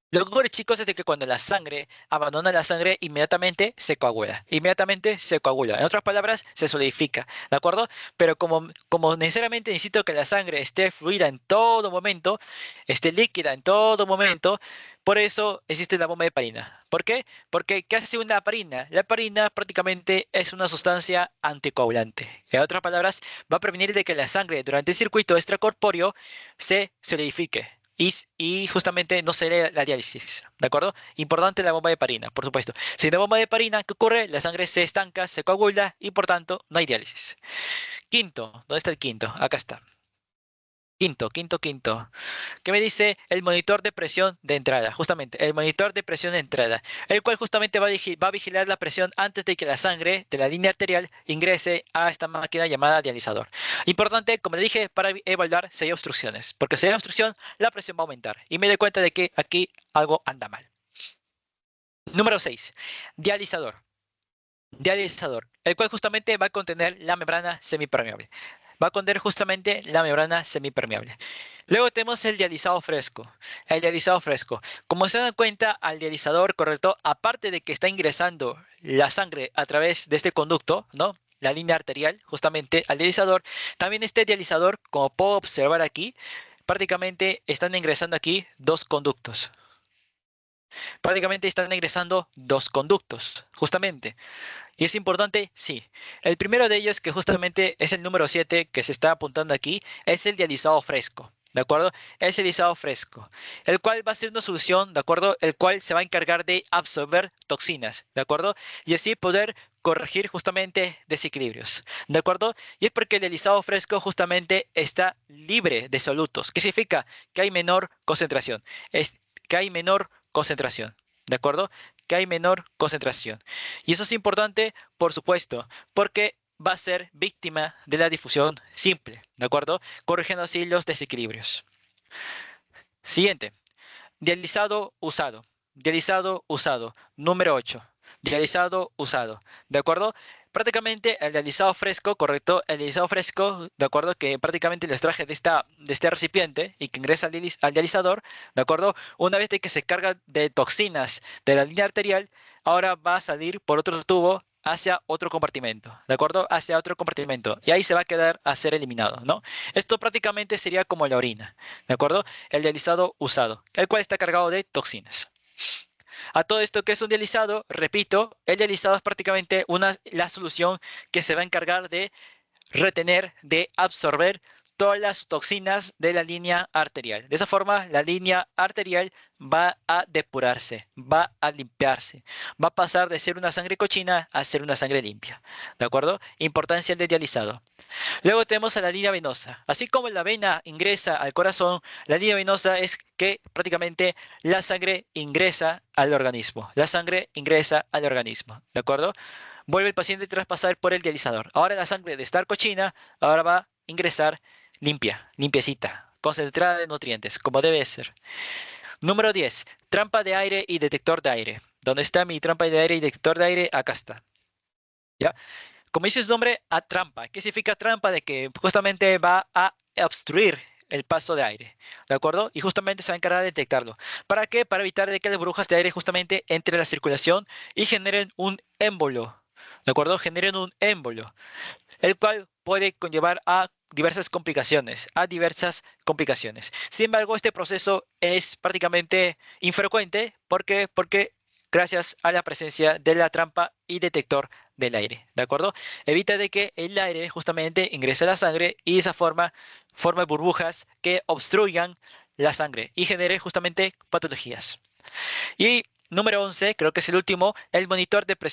Lo que ocurre, chicos, es de que cuando la sangre abandona la sangre, inmediatamente se coagula. Inmediatamente se coagula. En otras palabras, se solidifica, ¿de acuerdo? Pero como necesariamente necesito que la sangre esté fluida en todo momento, esté líquida en todo momento, por eso existe la bomba de heparina. ¿Por qué? Porque ¿qué hace una heparina? La heparina prácticamente es una sustancia anticoagulante. En otras palabras, va a prevenir de que la sangre durante el circuito extracorpóreo se solidifique y justamente no se dé la diálisis, ¿de acuerdo? Importante la bomba de heparina, por supuesto. Sin la bomba de heparina, ¿qué ocurre? La sangre se estanca, se coagula y por tanto no hay diálisis. Quinto, ¿dónde está el quinto? Acá está. Quinto. ¿Qué me dice el monitor de presión de entrada? Justamente, el monitor de presión de entrada, el cual justamente va a vigilar la presión antes de que la sangre de la línea arterial ingrese a esta máquina llamada dializador. Importante, como le dije, para evaluar si hay obstrucciones, porque si hay obstrucción, la presión va a aumentar. Y me doy cuenta de que aquí algo anda mal. Número 6. Dializador. Dializador, el cual justamente va a contener la membrana semipermeable. Va a contener justamente la membrana semipermeable. Luego tenemos el dializado fresco. El dializado fresco. Como se dan cuenta, al dializador, correcto, aparte de que está ingresando la sangre a través de este conducto, ¿no? La línea arterial, justamente al dializador, también este dializador, como puedo observar aquí, prácticamente están ingresando aquí dos conductos. Prácticamente están ingresando dos conductos, justamente. Y es importante, sí. El primero de ellos, que justamente es el número 7 que se está apuntando aquí, es el dializado fresco. ¿De acuerdo? Es el dializado fresco, el cual va a ser una solución, ¿de acuerdo? El cual se va a encargar de absorber toxinas, ¿de acuerdo? Y así poder corregir justamente desequilibrios, ¿de acuerdo? Y es porque el dializado fresco justamente está libre de solutos. ¿Qué significa? Que hay menor concentración. Es que hay menor concentración, ¿de acuerdo? Que hay menor concentración. Y eso es importante, por supuesto, porque va a ser víctima de la difusión simple, ¿de acuerdo? Corrigiendo así los desequilibrios. Siguiente, dializado usado. Dializado usado. Número 8. Dializado usado. ¿De acuerdo? Prácticamente el dializado fresco, correcto, el dializado fresco, de acuerdo, que prácticamente les traje de este recipiente y que ingresa al dializador, de acuerdo, una vez de que se carga de toxinas de la línea arterial, ahora va a salir por otro tubo hacia otro compartimento, ¿de acuerdo? Hacia otro compartimento. Y ahí se va a quedar a ser eliminado, ¿no? Esto prácticamente sería como la orina, ¿de acuerdo? El dializado usado, el cual está cargado de toxinas. A todo esto que es un dializado, repito, el dializado es prácticamente la solución que se va a encargar de retener, de absorber todas las toxinas de la línea arterial. De esa forma, la línea arterial va a depurarse, va a limpiarse, va a pasar de ser una sangre cochina a ser una sangre limpia. ¿De acuerdo? Importancia del dializado. Luego tenemos a la línea venosa. Así como la vena ingresa al corazón, la línea venosa es que prácticamente la sangre ingresa al organismo. La sangre ingresa al organismo. ¿De acuerdo? Vuelve el paciente tras pasar por el dializador. Ahora la sangre de estar cochina, ahora va a ingresar limpia, limpiecita, concentrada de nutrientes, como debe ser. Número 10. Trampa de aire y detector de aire. ¿Dónde está mi trampa de aire y detector de aire? Acá está. ¿Ya? Como dice su nombre, a trampa. ¿Qué significa trampa? De que justamente va a obstruir el paso de aire, ¿de acuerdo? Y justamente se va a encargar de detectarlo. ¿Para qué? Para evitar de que las burbujas de aire justamente entren a la circulación y generen un émbolo, ¿de acuerdo? Generen un émbolo, el cual puede conllevar a diversas complicaciones, Sin embargo, este proceso es prácticamente infrecuente. ¿Por qué? Porque gracias a la presencia de la trampa y detector del aire, ¿de acuerdo? Evita de que el aire justamente ingrese a la sangre y de esa forma forme burbujas que obstruyan la sangre y genere justamente patologías. Y número 11, creo que es el último, el monitor de presión